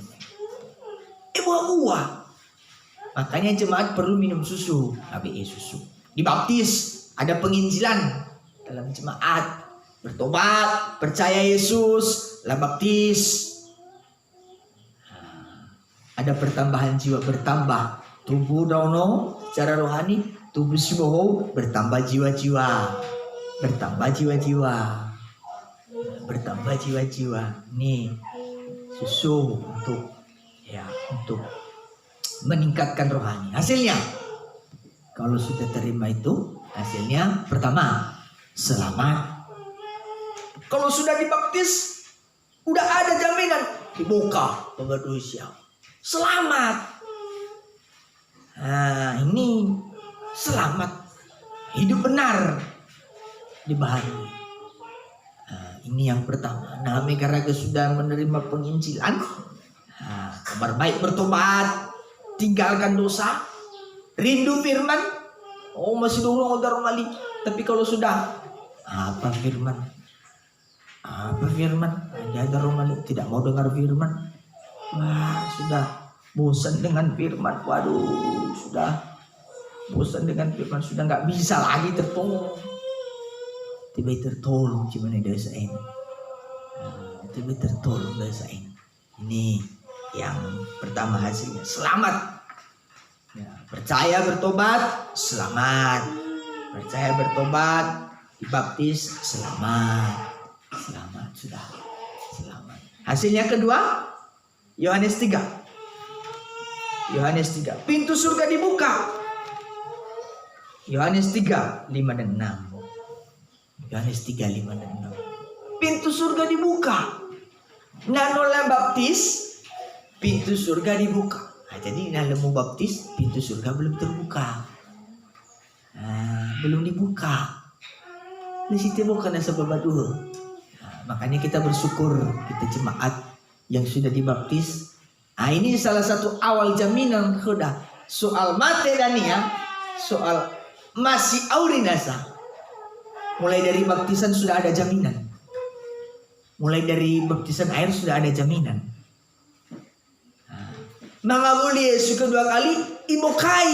Buah-buah. Makanya jemaat perlu minum susu. ABE susu. Dibaptis. Ada penginjilan dalam jemaat. Bertobat, percaya Yesus, lah baptis. Ada pertambahan jiwa, bertambah tubuh dauno secara rohani, tubuh si bohong bertambah jiwa-jiwa, bertambah jiwa-jiwa, bertambah jiwa-jiwa. Nih susu untuk meningkatkan rohani. Hasilnya, kalau sudah terima itu, hasilnya pertama selamat. Kalau sudah dibaptis, udah ada jaminan dibuka pengadusia. Selamat. Ini selamat. Hidup benar dibaharui. Ini yang pertama. Nah, karena sudah menerima penginjilan, kabar baik bertobat, tinggalkan dosa, rindu firman. Masih dorong udah romali. Tapi kalau sudah apa firman? Apa firman? Ada romali tidak mau dengar firman. Sudah bosan dengan firman. Waduh, sudah bosan dengan firman, sudah nggak bisa lagi tertolong. Tiba-tiba tertolong gimana desa ini? Tiba-tiba tertolong desa ini. Ini yang pertama hasilnya selamat. Percaya bertobat, selamat. Percaya bertobat, dibaptis, selamat. Selamat sudah. Selamat. Hasilnya kedua, Yohanes 3. Yohanes 3. Pintu surga dibuka. Yohanes 3, 5 dan 6. Yohanes 3, 5 dan 6. Pintu surga dibuka. Nanola baptis, pintu surga dibuka. Jadi nalamu baptis, pintu surga belum terbuka. Belum dibuka. Di situ bukan sebab dulu. Makanya kita bersyukur kita jemaat yang sudah dibaptis. Ini salah satu awal jaminan sudah soal mate dania, soal masih aurinasa. Mulai dari baptisan sudah ada jaminan. Mulai dari baptisan air sudah ada jaminan. Mengabuli Yesus kedua kali ibokai.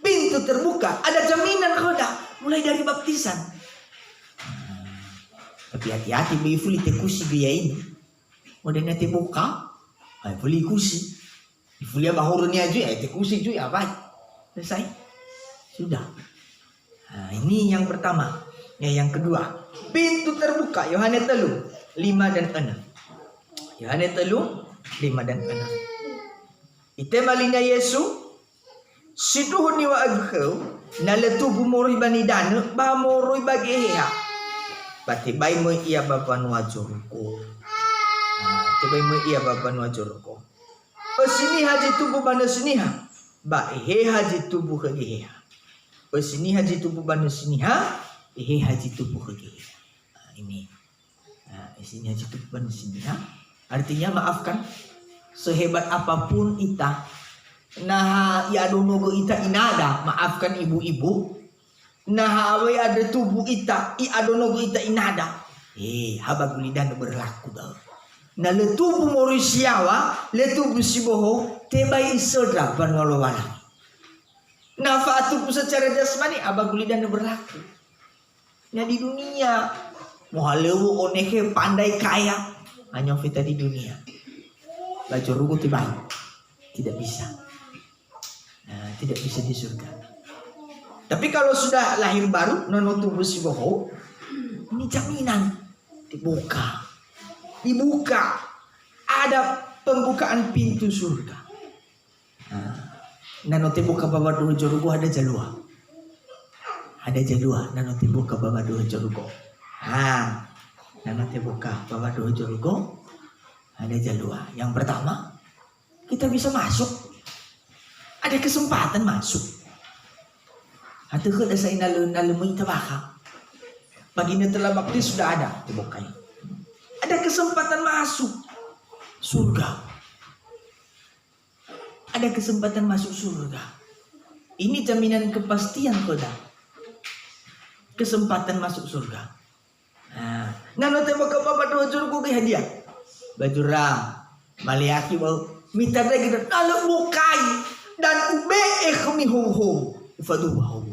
Pintu terbuka, ada jaminan sudah mulai dari baptisan. Tapi hati-hati bifuli tekusi biaya ini. Modernnya tebuka, bifuli kusi. Bifuli bahurunnya aja, tekusi juga apa? Selesai, sudah. Ini yang pertama. Yang kedua, pintu terbuka. Yohanes 3, 5 dan 6. Yohanes 3, 5 dan 6. Itemalinya Yesus, situhuni wa agkau, naletubu mori bani dana, ba mori bageha. Batibay mo iya baban wajuruko. Tibay mo iya baban wajuruko. Siniha jitubu bana siniha. Ba heha jitubu kegeha. Siniha jitubu bana siniha. Heha jitubu kegeha. Ini. Siniha jitubu bana siniha. Artinya maafkan. Sehebat apapun ita. Nah ya donogo ita inada. Maafkan ibu-ibu. Nah awe ada tubuh ita. I adonogo ita inada. Habag lidan berlaku dah. Na letubu Mauritiawa, letubu Siboho, tebay isodra panwalawala. Na faatupu secara jasmani abagulidan berlaku. Na di dunia, mohalewu oneke pandai kaya, hanya kita di dunia. Baju rugu tibay, tidak bisa. Nah, tidak bisa di surga. Tapi kalau sudah lahir baru, nono tubuh Siboho, ini jaminan dibuka. Dibuka, ada pembukaan pintu surga. Nanote buka bawah dua jorugo ada jalua. Ada jalua, nanote buka bawah dua jorugo. Nanote buka bawah dua jorugo ada jalua. Yang pertama, kita bisa masuk. Ada kesempatan masuk. Atau kada sa inalun-alun tabaka. Baginda telah bakti sudah ada dibukai. Ada kesempatan masuk surga. Ada kesempatan masuk surga. Ini jaminan kepastian koda. Kesempatan masuk surga. Nano tembak ke bapak dua jurku ke hadiah. Bajura maliaki bau mita lagi dan lalu bukai dan ube kami ho ifadu ho.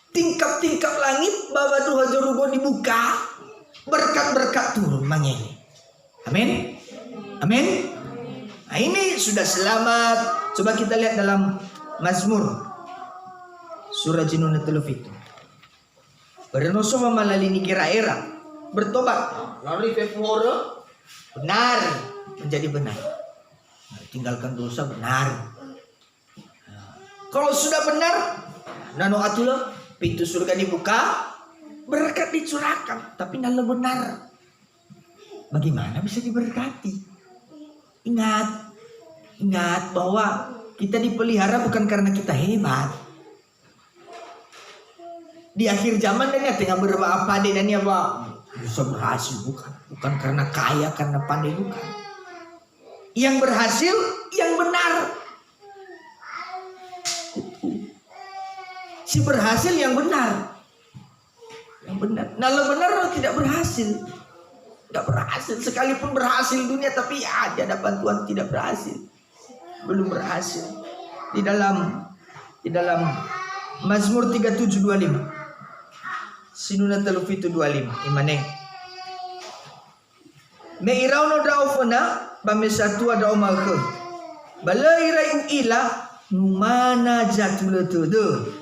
Tingkap-tingkap langit bapak dua jurku dibuka. Berkat-berkat turun mangene. Amin. Amin. Nah, ini sudah selamat. Coba kita lihat dalam Mazmur surah Jinun Telufitu. Berenoso mamalini kira-era bertobat. Lalu fefore benar menjadi benar. Tinggalkan dosa benar. Kalau sudah benar, nano atula pintu surga dibuka. Berkat dicurahkan, tapi nala benar. Bagaimana bisa diberkati? Ingat bahwa kita dipelihara bukan karena kita hebat. Di akhir zaman dan tengah berapa pandai dan ya bisa berhasil bukan karena kaya, karena pandai bukan. Yang berhasil yang benar. Si berhasil yang benar. Yang benar. Nah, benar tidak berhasil. Tidak berhasil. Sekalipun berhasil dunia tapi ya di hadapan Tuhan tidak berhasil. Belum berhasil. Di dalam Mazmur 37:25. Sinuna Telufitu 25. Imane. Meirauno daufana bamesatu ada omalke. Balairai ila numana jatuletude.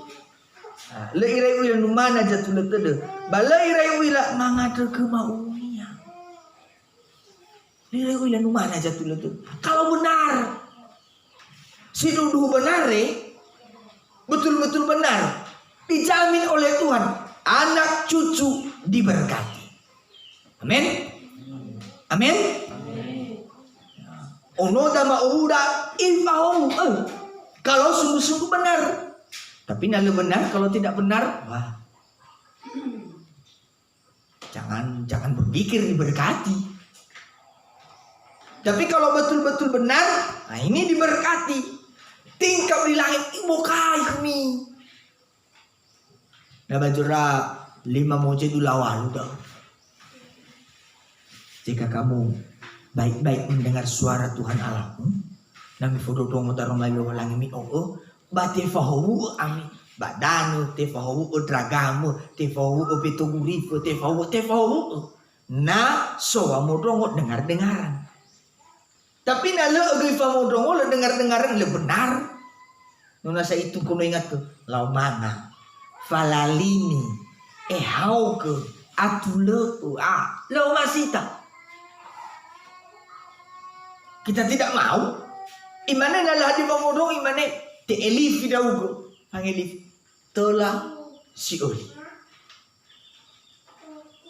Leirai wila numana jatuh tede. Balairai wila mangada kemaunya. Leirai wila numana jatuh tede. Kalau benar, si duduh benar, betul-betul benar, dijamin oleh Tuhan, anak cucu diberkati. Amin. Amin. Ono dama uda infau. Kalau sungguh-sungguh benar. Tapi nalu benar, kalau tidak benar, wah, jangan berpikir diberkati. Tapi kalau betul-betul benar, nah ini diberkati. Tingkap di langit, ibukai kami. Nah bajura 5 mujizat lawan udah. Jika kamu baik-baik mendengar suara Tuhan Allahmu, nami fododong utarong lalu langimi bate fahu ami badanu te fahu dragamu te fahu petugurifu te fahu na soa modongo dengar-dengaran. Tapi na le agi fa modongo le dengar-dengaran le benar. Nuna sa itu kuno ingat ke lau mana falalini hau ke atule lau masita. Kita tidak mau imane na ladi fa modong imane te elif vidaugo pangelif tola sioli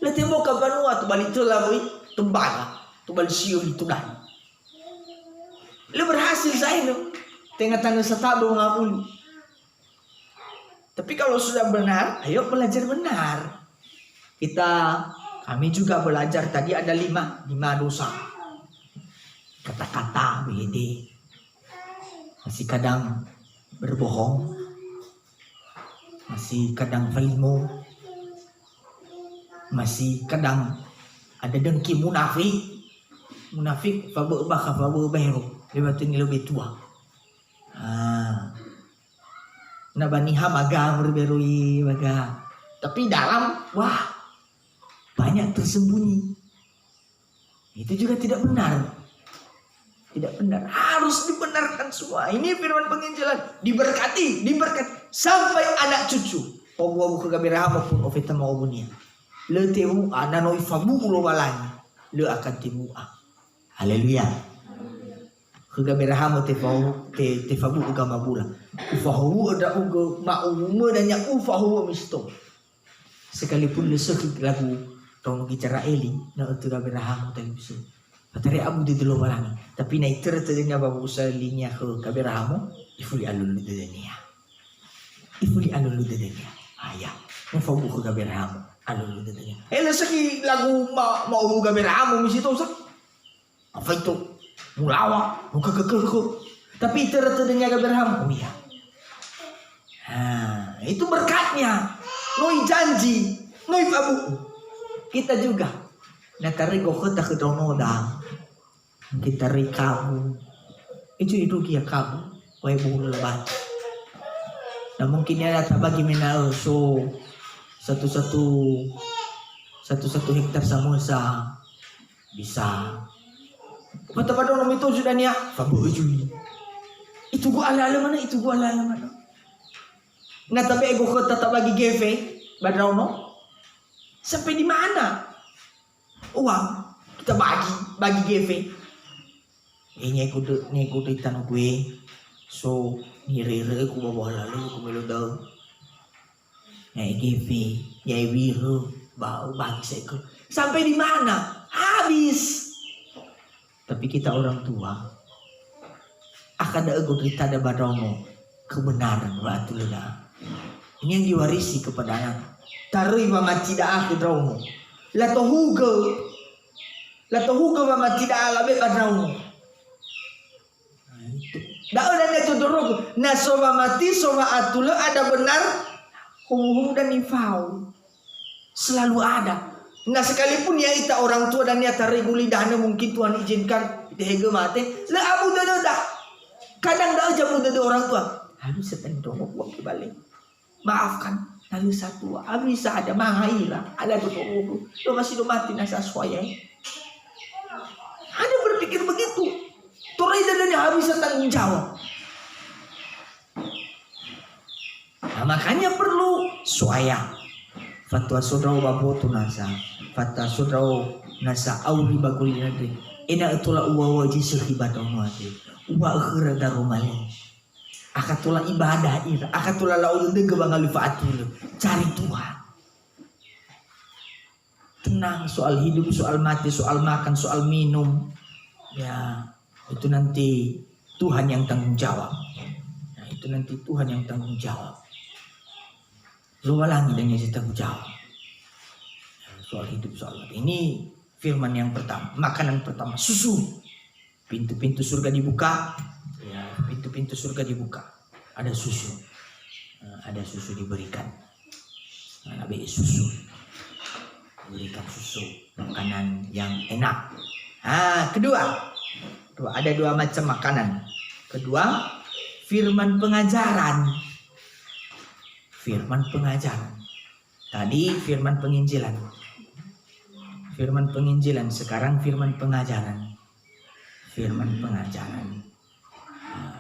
la tembo kabanua tu balik tola boy tumbala tu balik sioli tu dan Lu berhasil saya lo. Tengah-tengah setabo ngapuli. Tapi kalau sudah benar, ayo belajar benar. Kami juga belajar tadi ada 5 dosa. Kata-kata BD. Masih kadang berbohong. Masih kadang falimo. Masih kadang ada dengki munafik. Munafik fabubah baheru. Lebat ini lebih tua. Nabaniha maga berberui maga. Tapi dalam banyak tersembunyi. Itu juga tidak benar. Tidak benar. Harus dibenarkan semua. Ini firman penginjilan. Diberkati sampai anak cucu. Obu kegabiraha maupun ofita maubunia. Le temu anano ifabu ulo walanya. Le akan timua. Haleluya. Kegabiraha mau tefabu agama bula. Ufahu ada uga maumu dan yang ufahu misto. Sekalipun le sekik lagu tong bicara eli na utu gabiraha mau tebisu. Patari abu di dulu walangi. Tapi na iter tadinya babu usalinya ke kabirahamu. Ifuli alulu dedenya. Ifuli alulu dedenya. Ayah. Nafabu ke kabirahamu. Alulu dedenya. Saki lagu mau kabirahamu misito sak. Apa itu? Mulawa. Muka kekeke. Tapi iter tadinya kabirahamu. Oh iya. Itu berkatnya. Noi janji. Noi fabu. Kita juga. Natarigo kita ke donoda. Kita kamu. Itu kia kamu. Wai bulu lebat. Nah mungkin ya tak bagi menau so satu hektar samosa bisa. Pada nom itu sudah niat. Fabu ujui. Itu gua ala mana? Nah tapi ego kota tak bagi GV. Badrauno. Sampai di mana? Uang kita bagi GV. Nyai kudu tanah gue. So nire ku bawa lalu ku melodau. Nyai GV, nyai biru, bau bagi seekor. Sampai di mana? Habis. Tapi kita orang tua akan ada kita ada badono kebenaran batu lena. Ini yang diwarisi kepada anak. Tarui mama tidak aku dromo. Lato hugo mama tidak alabe badono. Daulah itu dorogo. Nah soba mati soba atulo ada benar hum dan nifau. Selalu ada. Nah sekalipun ya ita orang tua dan ya tariguli dana mungkin Tuhan izinkan dihege mati. Lah abu dada. Kadang dah aja muda orang tua. Harus setengah dongok buat kembali. Maafkan. Lalu satu. Habis ada mangaila. Ada dongok. Lo masih mati nasa suaya. Ada berpikir begitu. Turai dan habis tanggung jawab. Nah, makanya perlu suaya. Fatwa sudrau babotu nasa. Fatwa sudrau nasa auli baguli nadri. Ina itulah uwa wajih sehibatau nuati. Uwa akhirah darumali. Akatulah ibadah ira. Akatulah laulun dege bangalifatul. Cari Tuhan. Tenang soal hidup, soal mati, soal makan, soal minum. Ya. Itu nanti Tuhan yang tanggung jawab. Nah, itu nanti Tuhan yang tanggung jawab. Lumalangi dan yang tanggung jawab. Soal hidup, soal mati. Ini firman yang pertama. Makanan pertama, susu. Pintu-pintu surga dibuka. Ya, pintu-pintu surga dibuka. Ada susu. Ada susu diberikan. Nabi susu. Berikan susu. Makanan yang enak. Kedua. Ada 2 macam makanan. Kedua, firman pengajaran. Firman pengajaran. Tadi firman penginjilan. Firman penginjilan. Sekarang firman pengajaran. Firman pengajaran.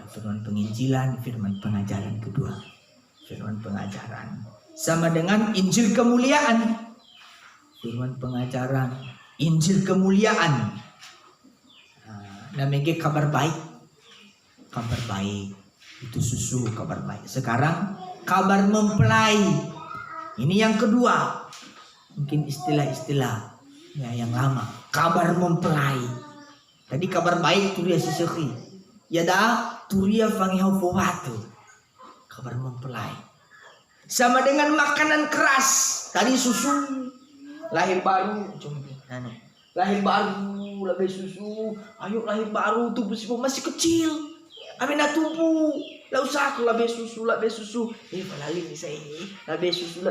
Firman penginjilan, firman pengajaran kedua. Firman pengajaran. Sama dengan Injil kemuliaan. Firman pengajaran. Injil kemuliaan. Namanya kabar baik. Kabar baik. Itu susu kabar baik. Sekarang kabar mempelai. Ini yang kedua. Mungkin istilah-istilah ya, yang lama. Kabar mempelai. Tadi kabar baik itu dia siseki. Ya dah turia fangihau fowato. Kabar mempelai. Sama dengan makanan keras. Tadi susu. Lahir baru. Lahir baru. Lebih susu. Ayo lahir baru. Tubuh si masih kecil. Amin tumbuh. Lah usah aku lebih susu. Palalin ni saya. Lebih susu.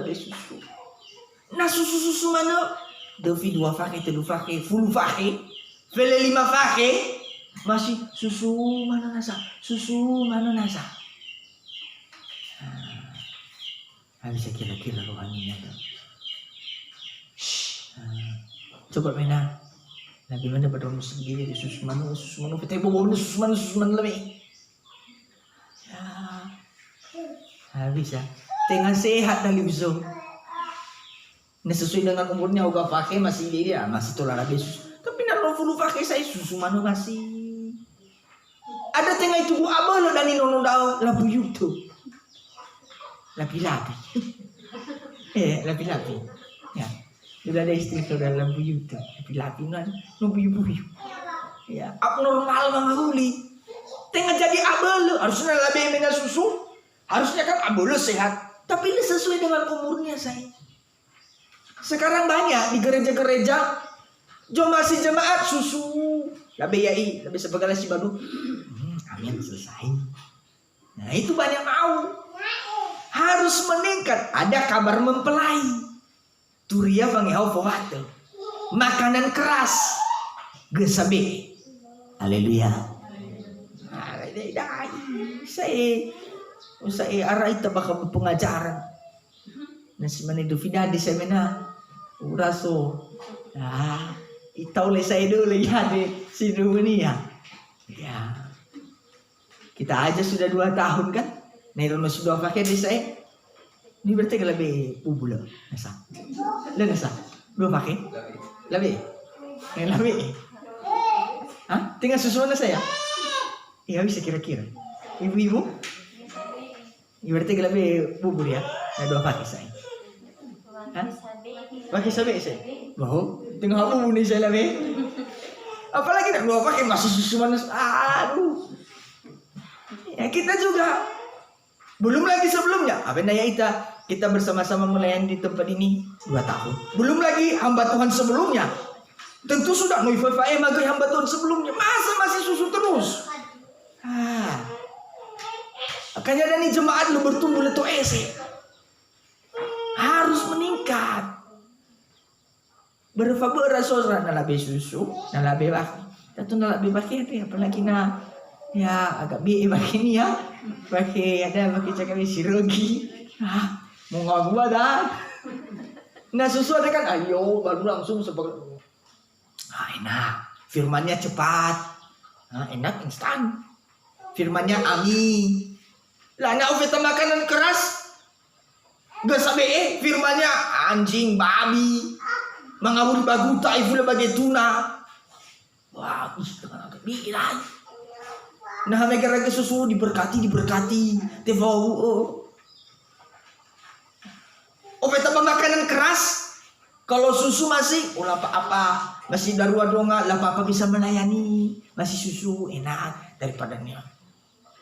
Nah susu mana? Devi 2 fake, 3 fake, full fake. Vele 5 fake. Masih susu mana nasa? Bisa kira-kira rohaninya tuh. Coba Mena. Nabi mana pada musim gini di susu mana kita bawa susu mana lebih. Ya. Bisa. Tengah sehat dari bisa. Nah sesuai dengan umurnya uga pakai masih dia masih tolar habis susu. Tapi nak full pakai saya susu mana masih. Ada tengah itu gua abah lo dan nono dah labu YouTube. Lapi-lapi. Lapi-lapi. Ya. Sudah ada istri saudara lampu YouTube. Lapi-lapi nan buyu-buyu. Ya, abnormal mangahuli. Tengah jadi abel harusnya lebih minum susu. Harusnya kan abel sehat. Tapi ini sesuai dengan umurnya saya. Sekarang banyak di gereja-gereja masih jemaat susu. Lebih yai, lebih sebagainya si badu. Amin selesai. Nah, itu banyak mau. Harus meningkat. Ada kabar mempelai. Turia fangihau fowato. Makanan keras. Gesabe. Haleluya. Saya arah itu bakal pengajaran. Nasi mana itu fida di semena. Uraso. Itau le saya dulu ya di sini ya. Ya. Kita aja sudah 2 tahun kan. Nerono sudah pakai di saya. Ini berarti lebih bubul nasa. Le nasa. 2 pakai? Lebih. Lebih. Hah? Tinggal susu mana saya? Iya bisa kira-kira. Ibu-ibu? Ini berarti lebih bubur ya. Nah 2 pakai saya. Hah? Pakai sabi saya. Mau? Tinggal bubur nih saya lebih. Apalagi nak 2 pakai masih susu mana? Aduh. Ya kita juga. Belum lagi sebelumnya, apa naya kita bersama-sama melayani di tempat ini 2 tahun. Belum lagi hamba Tuhan sebelumnya. Tentu sudah noifafae magai hamba Tuhan sebelumnya. Masa masih susu terus? Makanya ada nih jemaat lu bertumbuh leto ese. Harus meningkat. Berfabera saudara nalabe susu, nalabe baki. Tentu nalabe baki itu apalagi ya agak biaya baki ya. Pakai cakap sirogi. Mau ngomong gua dah. Nah susu ada kan ayo baru langsung sebagai enak. Firmannya cepat. Enak instan. Firmannya ami. Lah nak ufeta makanan keras. Gak sampai firmannya anjing babi. Mengawuri baguta ifula bagai tuna. Wah, agak bilang. Nah, mereka susu diberkati. Tevau. Opeta makanan keras. Kalau susu masih, apa masih darua donga, apa bisa melayani. Masih susu enak daripada nya.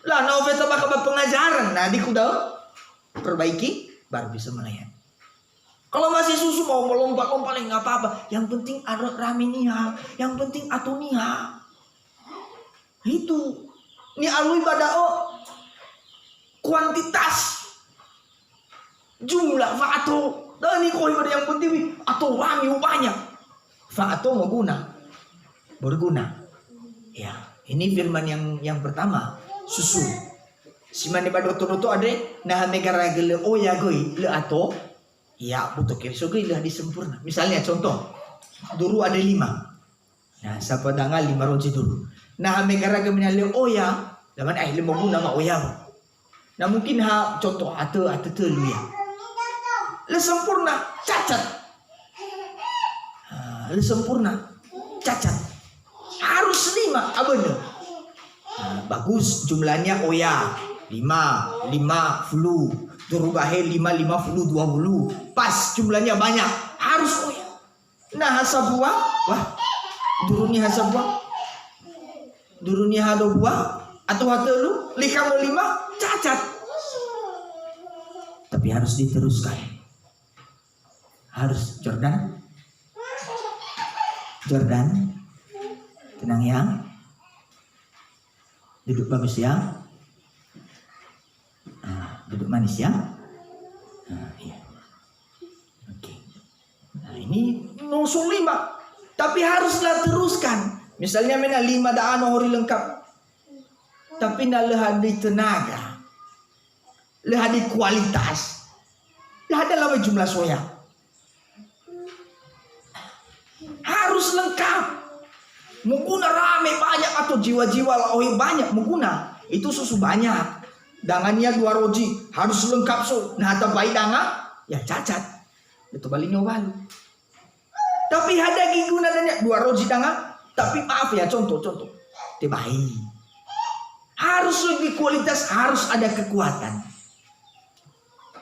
Lah, nah opeta bakal pengajaran. Nah, di kuda perbaiki baru bisa melayani. Kalau masih susu mau melompat-lompat nggak apa-apa. Yang penting ada raminia, yang penting atunia. Itu. Ini alui badao kuantitas jumlah fa'ato dan ini koi pada yang penting atau rami banyak fa'ato mau berguna ya. Ini firman yang pertama susu si mani badoto ada nah negara gele ya goi le atau ya butuh kirso goi lah disempurna. Misalnya contoh dulu ada 5. Nah siapa dangal 5 roji dulu. Nah negara gele ya Laman lima guna mak oyang. Nah mungkin contoh atau telu ya. Le sempurna cacat. Le sempurna cacat. Harus 5 abang. Bagus jumlahnya oya 5 flu. Turubahe 5 flu 20. Pas jumlahnya banyak. Harus oya. Nah hasabuah. Wah. Durunnya hasabuah. Durunnya hado buah. atau hatelu lika melima cacat. Tapi harus diteruskan. Harus Jordan. Tenang ya. Duduk bagus ya. Duduk manis ya. Iya. Oke. Nah ini nusul 5. Tapi haruslah teruskan. Misalnya mena 5 daan hari lengkap. Tapi na lehadi tenaga. Lehadi kualitas. Lehadi lama jumlah soya. Harus lengkap. Muguna rame banyak atau jiwa-jiwa laoi banyak muguna. Itu susu banyak. Dangannya 2 roji harus lengkap so. Nah tabai danga ya cacat. Itu baliknya walu. Tapi ada giguna dan 2 roji danga. Tapi maaf ya contoh. Tebai. Harus lebih kualitas, harus ada kekuatan.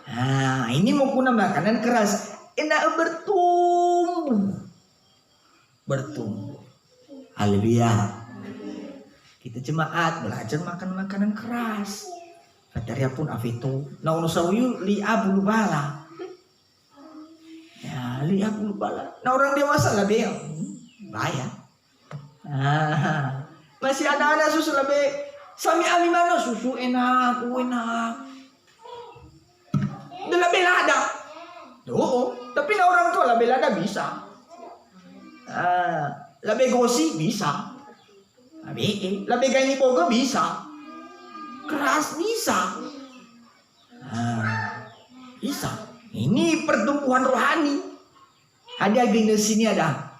Nah ini muguna makanan keras. Enak bertumbuh. Haleluya. Kita jemaat belajar makan makanan keras. Kataria pun afito. Nah ono sawiyu li'a bulu bala. Ya li'a bulu bala. Nah orang dewasa lah be. Bahaya. Masih anak-anak susu lah be. Sami ami mana susu enak. Dela belada. Tapi nah orang tua lah belada bisa. Labe gosi bisa. Labe gani boga bisa. Keras bisa. Bisa. Ini pertumbuhan rohani. Ada di sini ada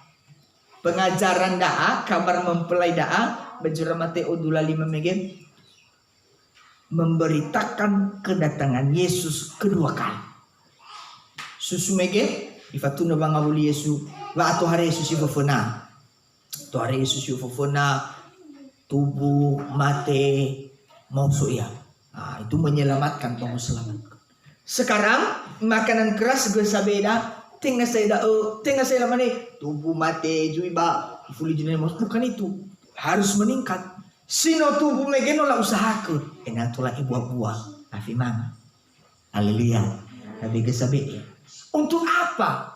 pengajaran da'a, kabar mempelai da'a, bajura Mateo 25 megen memberitakan kedatangan Yesus kedua kali. Susu megen ifatuna bangabuli Yesus wa atau hari Yesus ifofona. Tu hari Yesus ifofona tubuh mate mau ya. Nah, itu menyelamatkan kamu selamat. Sekarang makanan keras gue sabeda tinggal saya lamane tubuh mate juiba fuli jenis bukan itu harus meningkat. Sino tubuh megeno lah usahaku. Enatulah buah-buah. Tapi mana? Haleluya. Tapi kesabe. Untuk apa?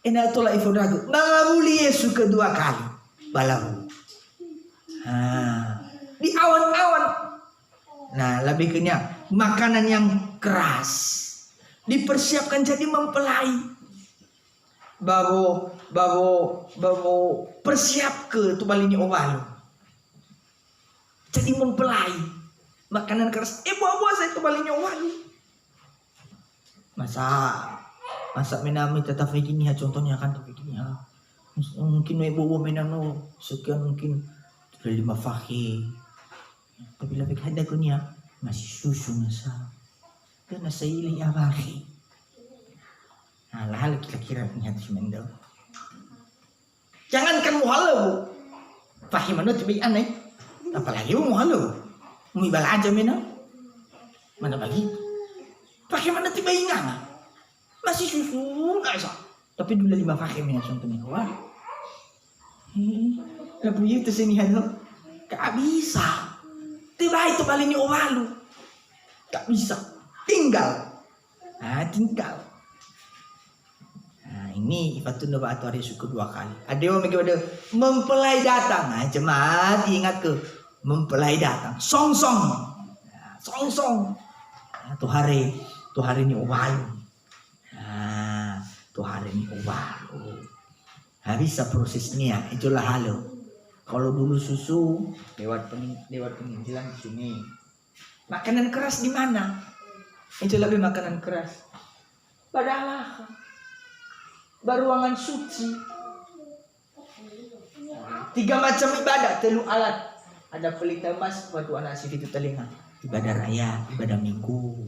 Enatulah ifodagu. Mangabuli Yesus kedua kali. Balahu. Di awan-awan. Nah, lebih kenyang. Makanan yang keras. Dipersiapkan jadi mempelai. Baru persiap ke tu balinya owalu. Jadi mempelai. Makanan keras. Buah-buah saya tu balinya owalu. Masa menami tetap begini ya contohnya kan tapi begini ya. Mungkin ibu menano sekian mungkin 5 fakih. Tapi lebih ada kunya masih susu nasa. Dan nasa ili abaki. Nah, lah kira-kira punya mendel. Jangankan muhalu. Fakih mana tiba aneh. Apalagi muhalu. Umibal aja mena. Mana bagi? Fakih mana tiba ingat. Masih susu nggak bisa. Tapi dulu 5 fakih mena contohnya. Wah. Lalu itu sini halo. Gak bisa. Tiba itu paling owalu. Gak bisa. Tinggal. Tinggal. Nah ini ifatun doa atau hari suku 2 kali. Ada yang mempelai datang. Nah jemaat ingat ke mempelai datang. Song-song. Nah, song-song. Nah, tuh hari ini owalu. Nah tuh hari ini owalu. Nah, bisa prosesnya. Itulah halo. Kalau dulu susu lewat penginjilan di sini. Makanan keras di mana? Itu lebih makanan keras. Padahal baruangan suci. 3 macam ibadah, 3 alat. Ada pelita emas waktu anak sifat itu telinga. Ibadah raya, ibadah minggu.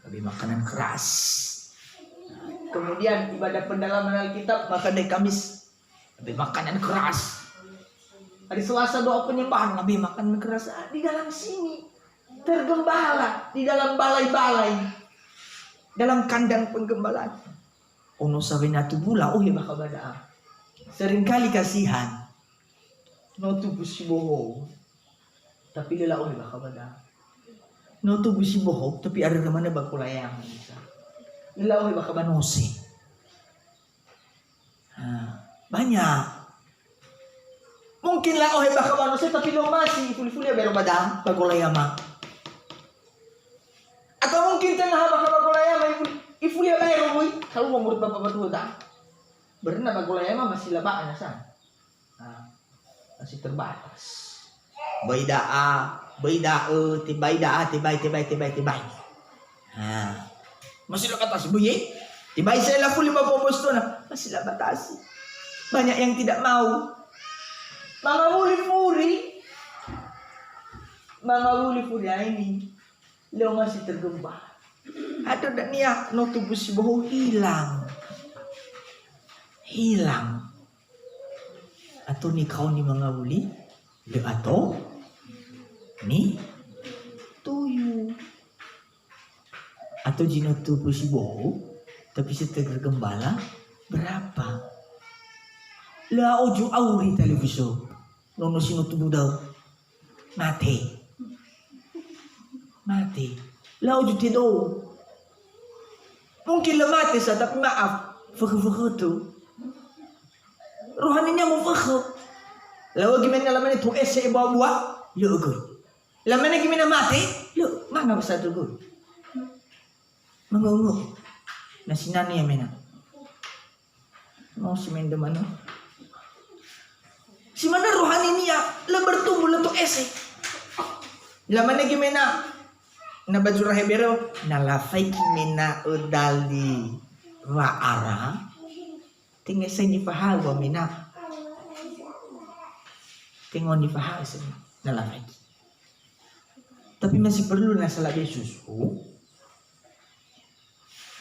Lebih makanan keras. Kemudian ibadah pendalaman Alkitab maka hari Kamis lebih makanan keras. Hari Selasa doa penyembahan lebih makanan keras. Di dalam sini tergembala di dalam balai-balai, dalam kandang penggembalaan. Ono sabinatu bula bakal bada. Seringkali kasihan. No tubuh si bohong. tapi lalaoy baka bada. No to busi bohog tapi ada mana bakulayang bisa. Lalaoy baka banose. Banyak. Mungkin laoy baka banose tapi lo masih fuli-fuli pero bada bakulayama. Atau mungkin tengah baka bakulayama ifuli pero boy. Kalau mau murid bapak batu ta. Berenang bakulayama masih labaan na sa. Masih terbatas. Tibay. Masih lo kata sebuye. Tibay saya lah puli mapoposto na. Masih lah batasi. Banyak yang tidak mau. Mga muli-muli ini. Lo masih tergembah. Ada dak niya no tubus boho hilang. Atau ni kau ni mga muli. Le atau ni tuyu atau jino tu pusibo tapi setelah gembala berapa la ojo auri televiso nono sino tu budau mati la ojo tido mungkin le mati sa tapi maaf fakh tu rohaninya mau fakh lawa gimana lamanya tu ese bawa lo gol. Lamanya gimana mati? Lo mana besar tu gol. Manggungu. Nasi nani ya mena. Mau si menda mana? Si mana rohani ni ya le bertumbuh le tu ese. Lamanya gimana? Na bajurah hebero na lafai gimana udali wa ara. Tinggal saya dipahami mina. Tengok di faham dalam lagi. Tapi masih perlu nasa lagi susu.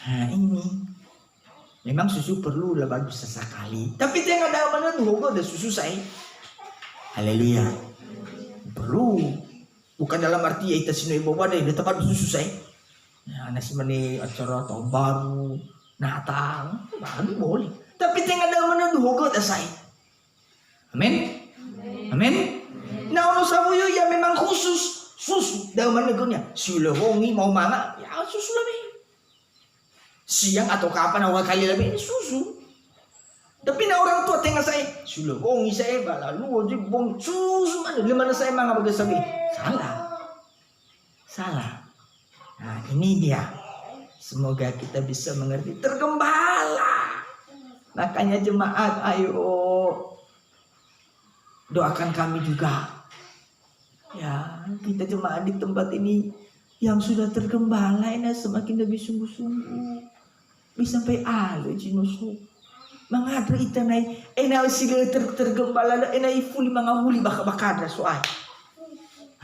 Ini memang susu perlu lah bagus sesekali. Tapi tengok dalam mana tuh ada susu saya. Haleluya. Perlu. Bukan dalam arti ya kita sini bawa deh tempat susu saya. Nasi mani acara tahun baru, Natal, baru boleh. Tapi tengok dalam mana tuh ada saya. Amin. Amin. Nah, ono sabuyo ya memang khusus susu. Dalam mana gunya? Silahongi mau mama, ya susu lebih. Siang atau kapan awal kali lebih ini susu. Tapi nah orang tua tengah saya, silahongi saya balalu wajib bong susu mana? Di mana saya mangga bagai sabi? Salah. Nah, ini dia. Semoga kita bisa mengerti tergembala. Makanya jemaat, ayo doakan kami juga. Ya, kita jemaat di tempat ini yang sudah tergembala ini semakin lebih sungguh-sungguh. Bisa sampai alo jinusu. Mangadra itanay sila tergembala ifuli mga huli bakadra soal.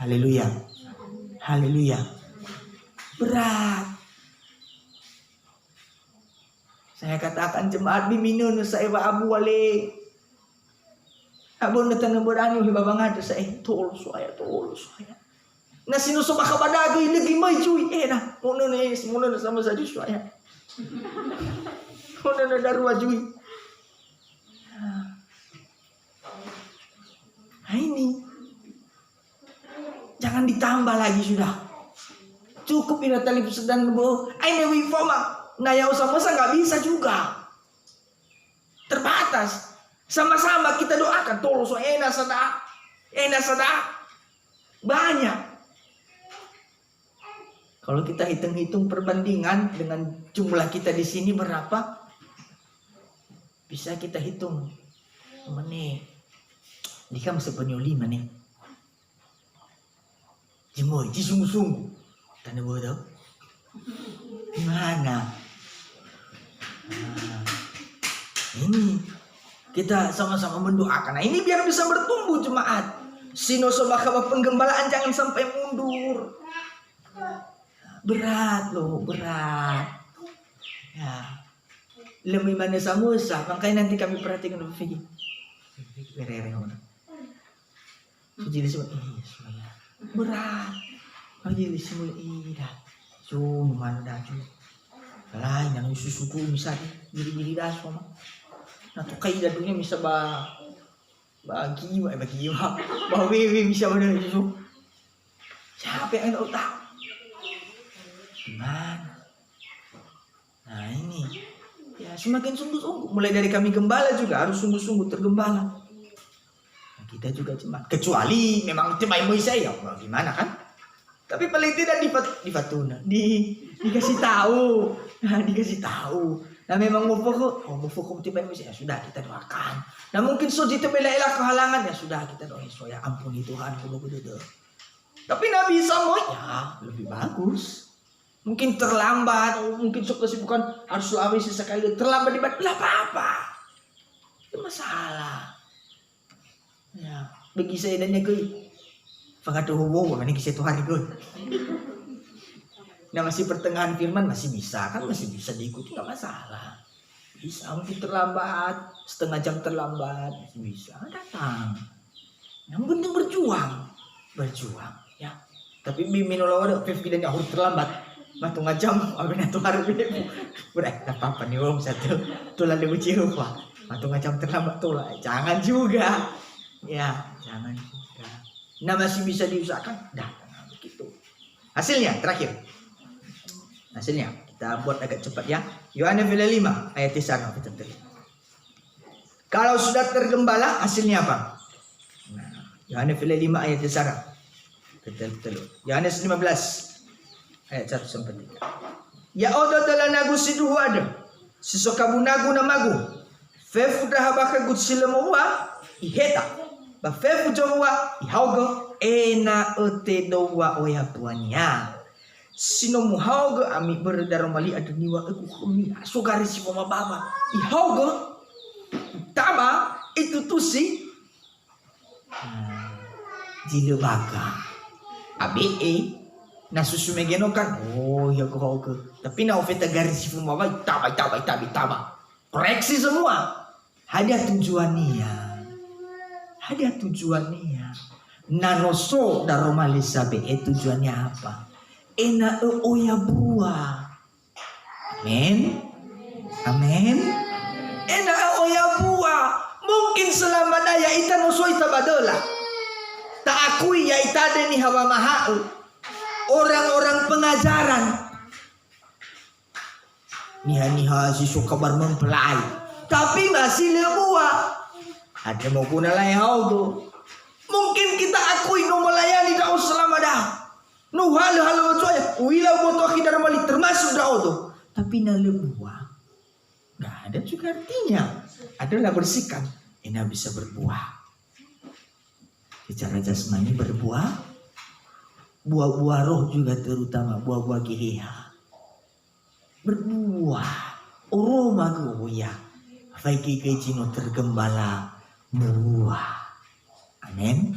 Haleluya. Berat. Saya katakan jemaat biminun sa iwa abu wale. Abon na tanang borani yung hibabangad sa tolo suaya. Na sinusok ka badagay lagi may cuy. Na, muna na sama sa Diyos suaya. Muna na darwa cuy. Ini jangan ditambah lagi sudah. Cukup ina televisi dan bo. Ini wifoma. Ngayaw sama nggak bisa juga. Terbatas. Sama-sama kita doakan tolong so enak sada. Banyak. Kalau kita hitung-hitung perbandingan dengan jumlah kita di sini berapa? Bisa kita hitung. Menit. Dika masih penyuli mana? Jimoy, sungguh-sungguh. Tanda bodoh. Gimana? Ini kita sama-sama mendoakan. Nah, ini biar bisa bertumbuh jemaat. Sinosobakaba penggembalaan jangan sampai mundur. Berat. Ya. Lebih mana samusa, makanya nanti kami perhatikan berpikir. Jadi semua berat. Jadi semua dah. Cuma dah cuma. Lain yang susuku misalnya jadi dah semua. Nah tuh kayak dunia bisa bagi bawe bisa benar itu. Siapa yang tahu? Gimana? Nah ini, ya semakin sungguh-sungguh. Mulai dari kami gembala juga harus sungguh-sungguh tergembala. Nah, kita juga cemas. Kecuali memang cemai saya, ya gimana kan? Tapi paling tidak di Fatuna, dikasih tahu, dikasih tahu. Nah memang mau fokus tiba ya sudah kita doakan. Nah mungkin so itu bela-bela kehalangan ya sudah kita doain ya ampuni Tuhan kudu. Tapi Nabi sama ya lebih bagus. Mungkin terlambat, mungkin sok kesibukan harus selalu sesekali terlambat tidak apa-apa. Itu masalah. Ya bagi saya dan gue. Pengadu hubung, ini kisah Tuhan itu. Nah masih pertengahan firman masih bisa kan, masih bisa diikuti nggak masalah. Bisa mungkin terlambat, setengah jam terlambat masih bisa datang. Yang penting berjuang ya. Tapi biminulawa ada dan harus terlambat. Matu ngajam, abis itu harus berat apa nih om satu tulah lebih cium pak. Matu ngajam terlambat tulah, jangan juga, ya jangan juga. Nah masih bisa diusahakan, datang begitu. Hasilnya terakhir. Hasilnya kita buat agak cepat ya. Yohanes 5 ayat 1 kita tulis. Kalau sudah tergembala hasilnya apa? Nah, Yohanes 5 ayat 1. Betul. Yohanes 15 ayat 1 sampai 3. Ya odo telah nagu siduhu ada. Sisokabu nagu namagu. Fefu dah habaka gutsilemawa iheta. Ba fefu jomwa ihaugo ena ote dowa oya tuanya. Sino muhaugo ami berdaromali aduniwa aku kumi asogari si mama baba. Ihaugo tama itu tusi. Jilebaga. Abe nasusumegeno kan. Oh ya kau ke. Tapi na ofeta garis si mama tama. Koreksi semua. Hadiah tujuannya. Nanoso daromalisa be tujuannya apa? Ena oya buah. Amen. Ena oya buah. Mungkin selama daya ita noso ita badola. Tak akui ya ita deni hawa mahal. Orang-orang pengajaran. Niha si suka mempelai. Tapi masih lebuah. Ada mau guna lah yang tuh. Mungkin kita akui no melayani dah selama dah. No hal-hal macam ya. Wilau buat akidar mali termasuk dah tuh. Tapi na lebuah. Nggak ada juga artinya. Adalah bersihkan. Ena bisa berbuah. Secara jasmani berbuah. Buah-buah roh juga terutama buah-buah geheha. Berbuah. Oroma goya. Faiki kecino tergembala. Buah. Amin.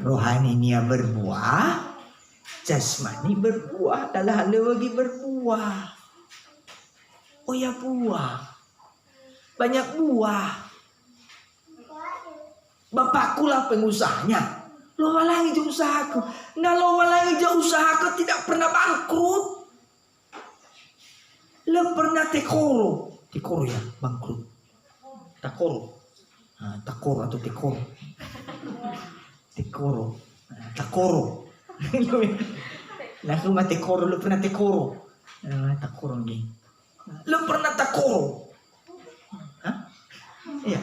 Rohani nia berbuah, jasmani berbuah, adalah lagi berbuah. Oh ya buah. Banyak buah. Bapakku lah pengusahanya. Lo malangi jauh usahaku. Nah lo malangi jauh usahaku tidak pernah bangkrut. Lo pernah tekoro ya bangkrut. Takoro atau tekoro. Takoro. Langsung mati tekoro. Lu pernah tekoro? Takoro nih. Lu pernah takoro? Hah? Iya,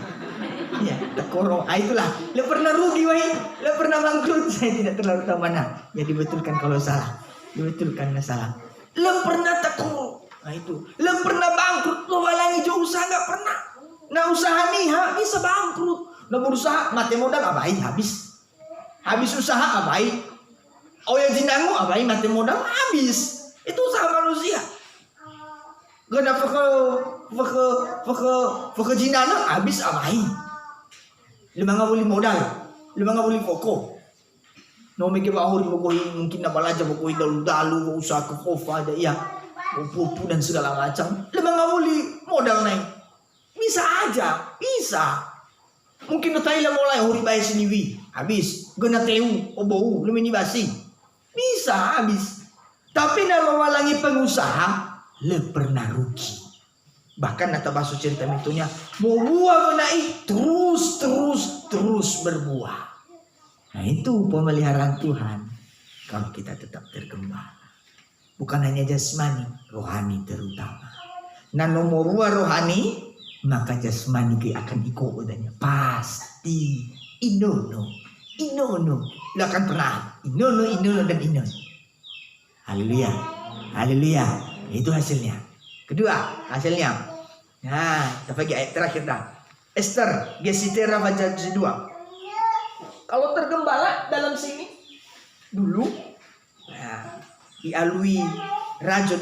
takoro. Itulah. Lu pernah rugi, wahai. Lu pernah bangkrut. Saya tidak terlalu tahu mana. Ya dibetulkan kalau salah. Dibetulkan nggak salah. Lu pernah takoro? Nah itu. Lu pernah bangkrut? Lu walangi jauh usaha nggak pernah. Nah usaha nih bisa bangkrut. Nah berusaha mati modal abai habis usaha abai. Oh ya jinangu abai mati modal habis. Itu usaha manusia. Gana feke jinana habis abai. Lima ngabuli modal, lima ngabuli pokok. No mege bahuri pokoknya mungkin nabalaja pokoknya dalu usaha ke kofa ada ya. Pupu dan segala macam. Lima ngabuli modal naik. Bisa aja, bisa. Mungkin Thailand mulai huri bayar siniwi, habis. Gena teu, obou, lumini basi. Bisa habis. Tapi nama walangi pengusaha, le pernah rugi. Bahkan nata basu cerita mitunya, mau buah menaik terus berbuah. Nah itu pemeliharaan Tuhan. kalau kita tetap tergembala. Bukan hanya jasmani, rohani terutama. Nah nomor 2 rohani, maka jasmani akan ikut adanya. Pasti. Inono. Lo akan pernah. Inono dan inono. Haleluya. Haleluya. Itu hasilnya. Kedua hasilnya. Nah, kita bagi ayat terakhir dah. Esther, Gesitera baca 2. Kalau tergembala dalam sini dulu, nah, dialui Raja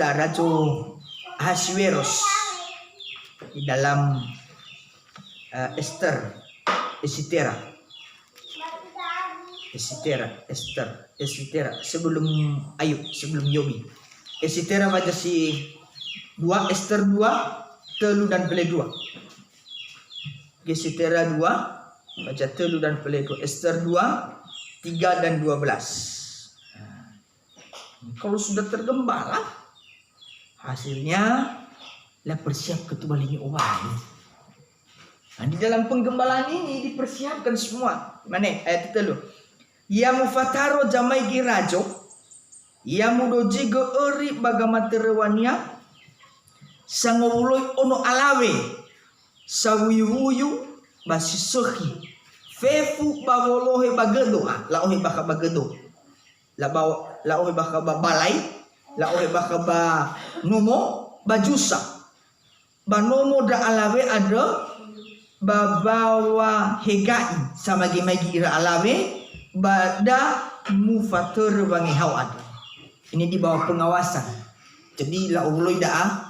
Ahasuerus di dalam Esther, sebelum Ayub, sebelum Yobi. Esitera baca si 2, Esther 2, telu dan pele 2. Gesitera 2, baca telu dan pele 2. Esther 2, 3 dan 12. Kalau sudah tergembala, hasilnya lah persiap ketubalinya ubah. Nah, di dalam penggembalaan ini dipersiapkan semua. Mana ayat itu loh. Ya mufataro jamai girajo, ya mudoji go eri bagamaterewania, sangowuloi ono alawe, sawuyuyu basisohi, fefu bawolohe bagedo, la ohe baka bagedo, la ohe baka balai, la ohe baka ba nomo bajusa, banomo da alawe ada babawa hegai sama gemagi ira alawe. Bada mufatur bangi hawad. Ini di bawah pengawasan. Jadi la uloi daa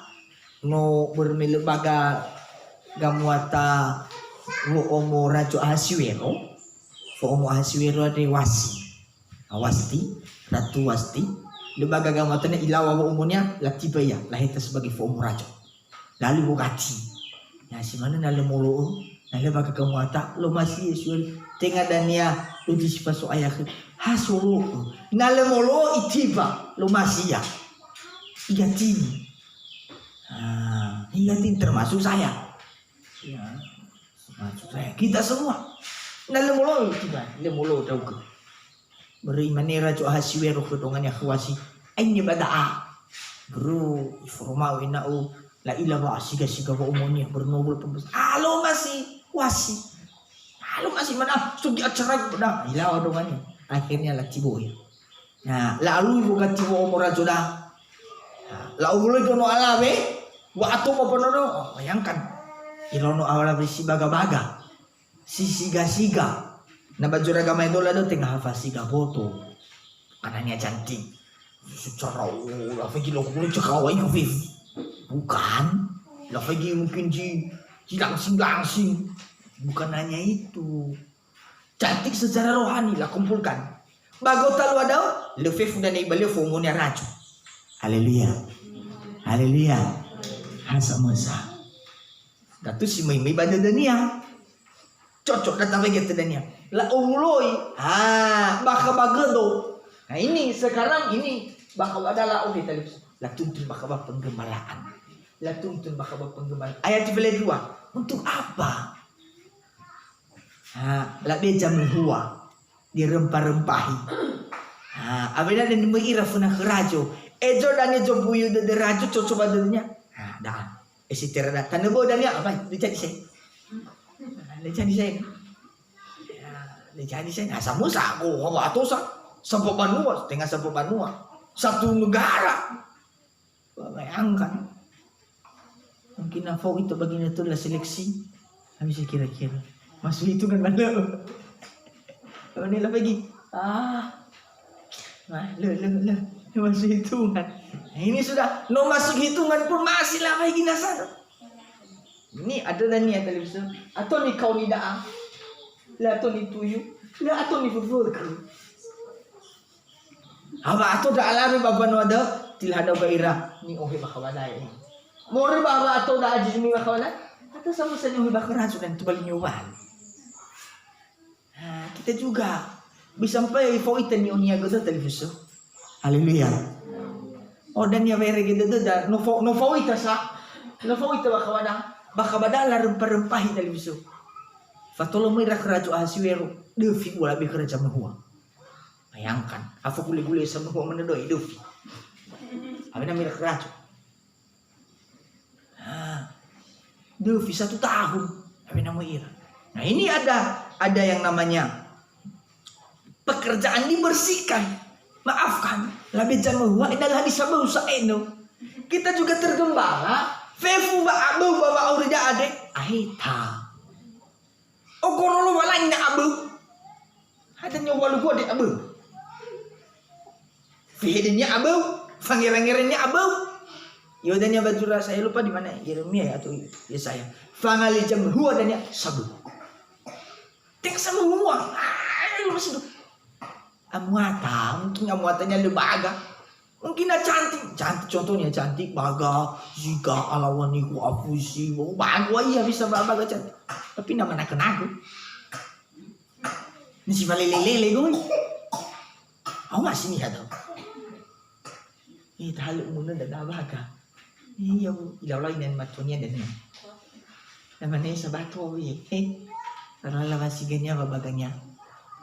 no bermelebaga gamuata wo omo Raja Ahasuero. Fo omo Ahasuero ade wasti, ratu wasti. Lebaga gamuatanya ilawa wo umurnya latibaya lahita sebagai fo omo raja. Lalu bugati. Ya si mana nale molo nale baga gamuata lo masih Yesus tengah dania uji sipaso ayah hasulu nale molo itiba lo masih ya igatin termasuk saya ya termasuk saya kita semua nale molo itiba nale molo tahu ke beri manera Raja Ahasuero kedongannya khawasi ini badaa bro informa winau la ilaha siga wa umumnya bernobel pembes halo masih wasi halo masih mana studi acara dah ilaha dongannya akhirnya la tibo ya nah lalu bukan tibo umur rajoda la uloi dono alawe wa atu mo penono bayangkan ilono awala bisi baga-baga siga na bajura gamay dola do tengah hafasiga boto kananya cantik secara la fagi lo kulo cakawai ko bukan lah lagi mungkin langsing bukan hanya itu cantik secara rohani lah kumpulkan bagota lu ada lefef dan ibale fomonya rajo haleluya hasa masa datu si mai pada dunia cocok datang lagi ke dunia la uloi baka bagedo nah ini sekarang ini baka adalah oke tadi la tuntun baka penggembalaan ayat 2 untuk apa? La beja menghua dirempah-rempahi. Abena dan mengira funa kerajo. Ejo dan ejo buyu de rajo coba dunia. Dah. Esitera da tanebo dan ya apa? Dicari saya. Dicari saya. Asa musa aku atau sampo banua, tengah sampo banua. Satu negara. Bayangkan. Mungkin apa itu bagian itu adalah seleksi. Habis kira-kira masuk hitungan mana? Kalau ni lah lagi. Masuk hitungan. Ini sudah no masuk hitungan pun masih lah lagi nasar. Ini ada dan ni ada lebih atau ni kau ni daa, lah atau ni tuyu, lah atau ni fufurku. Apa atau dah alami bapa no ada tilah ada gairah ni ohe bakawadai. Mori baba atau dah aji mi bakawadai atau sama saja ohe bakarajo dan tubali nyuban. Kita juga bisa sampai foitan ni onia goda televiso. Haleluya. Oh dan ya bere gitu dah no foita sa. No foita bakawada la rempah-rempahi televiso. Fatolo mi Raja Ahasuero de figura bi kerja mahua. Bayangkan, apa gule-gule sama gua menedoi hidup. Apa namanya keracun? Dufi 1 tahun. Apa namanya ira? Nah ini ada yang namanya pekerjaan dibersihkan, maafkan. Labe jamuwa adalah disabau saeno. Kita juga tergembala. Fefu ba abu bawa urida adek. Ahita. Okorolo walain na abu. Ada nyawa lu gua dek abu. Fihidnya abu, pangeran-pangerannya abu. Yodanya bajura saya lupa di mana Yeremia atau Yesaya. Fangali jam huwa danya sabu. Tek sama huwa. Masih amuata, mungkin amuatanya lembaga. Mungkin cantik contohnya cantik baga, jika alawani ku apusi, baga iya bisa baga cantik. Tapi nama nak aku. Ini si lele gue. Aku masih nih ada. Ini terlalu umurnya dah baga. Iya, ilaw dan matunya dan namanya sabato karena lawan siganya babaganya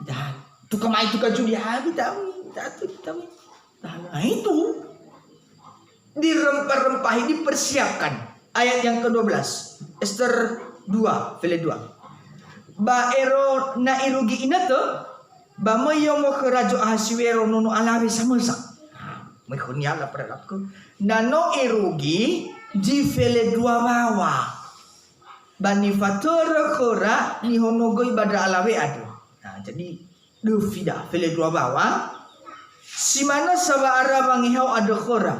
dah tu kamai tu kaju dia habis tahu nah itu dirempah-rempahi dipersiapkan ayat yang ke-12 Esther 2 file 2 baero na irugi inato ba moyo mo kerajo Ahasiwero nono alawi samasa may kunyala peralap ko nano irugi di fele 2 bawa bani fator kora ni honogoi badra alawe adu. Nah jadi dufida fele 2 bawa si mana saba ara bangihau ada kora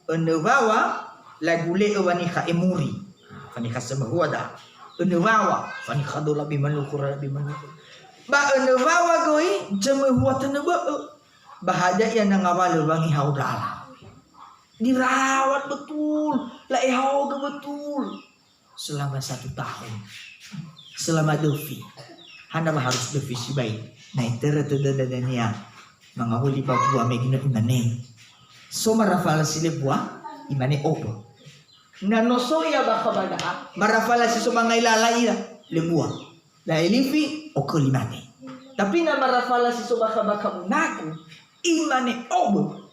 ende bawa lagule wani ka emuri fani kasama huada ende bawa fani kadola bimanukura ba ende bawa goi jeme huatan ba bahada yang nangawal bangihau dala dirawat betul lah ihau betul selama 1 tahun selama Dovi hana harus Dovi si baik nah itu dadanya mangahuli Papua megina imane so marafala sile buah imane opo nanoso ya bakabada marafala si sumangai lalai lebuah la elifi oko limane tapi na marafala si subaka unaku imane obo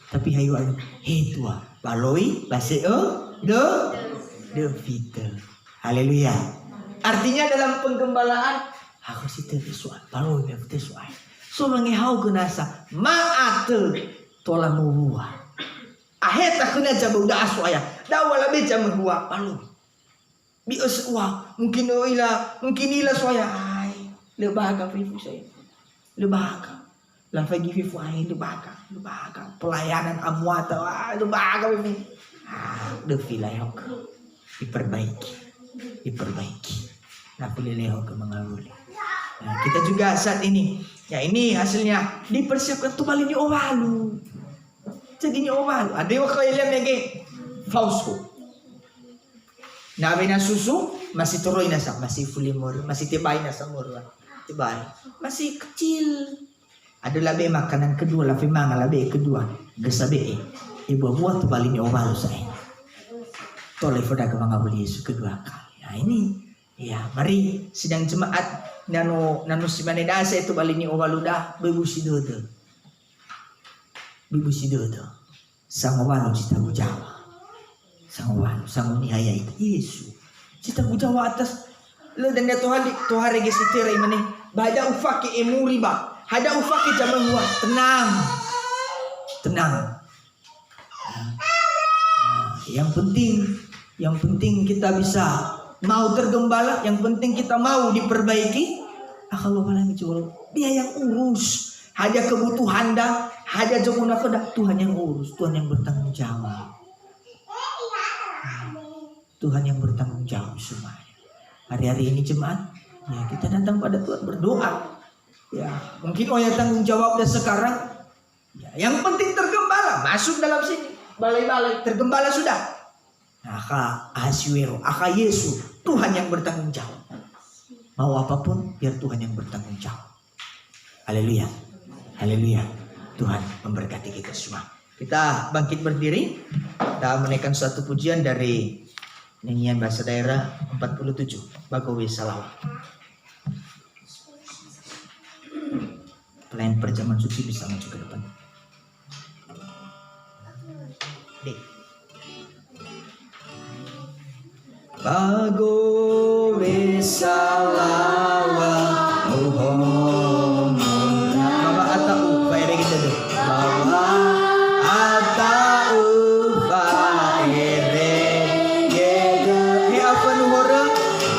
tapi hayu tua baloi baseo de fitel haleluya artinya dalam penggembalaan aku sih tersuai baloi tersuai so mangehau kenasa maate tola muwa aheta kena jabu da aswaya da wala be jam huwa baloi bi uswa mungkin ila swaya ai lebaga fifu saya lebaga lang pagi fifu ai lebaga pelayanan amuata lebaga fifu de filayok diperbaiki nah pilih ke mengawali nah kita juga saat ini ya ini hasilnya dipersiapkan tuh paling owalu jadi owalu ada yang kailan lagi fausko nabi na susu masih turoy na sa masih fully more masih tibay na sa murwa tibay masih kecil ada labi makanan kedua labi mga labi kedua gasabi ibu-buat balik ni oval sa ini toleh pada ke mga beli kedua kali nah ini ya mari sidang jemaat nano si manedasa itu balik ni oval udah bebusi dodo sang oval cita Jawa sang nihaya itu Yesus cita Jawa atas le dan Tuhan regisitera imane bada ufaki emuri ba hada ufaki jaman huwa tenang yang penting kita bisa mau tergembala yang penting kita mau diperbaiki kalau malah jual dia yang urus hada kebutuhan dah hada jomuna kedah Tuhan yang urus Tuhan yang bertanggung jawab Tuhan yang bertanggung jawab semuanya hari-hari ini jemaat ya kita datang pada Tuhan berdoa ya mungkin yang tanggung jawabnya sekarang ya, yang penting tergembala masuk dalam sini balai-balai tergembala sudah aka Ahasiwero aka Yesus Tuhan yang bertanggung jawab mau apapun biar Tuhan yang bertanggung jawab haleluya Tuhan memberkati kita semua kita bangkit berdiri kita menaikkan suatu pujian dari nyanyian bahasa daerah 47 Bagawi Salawat. Selain perjamuan suci bisa maju ke depan. Dek. Bago besalawa muhon. Baba atau paere kita deh. Baba atau paere gege. He apa nu hora?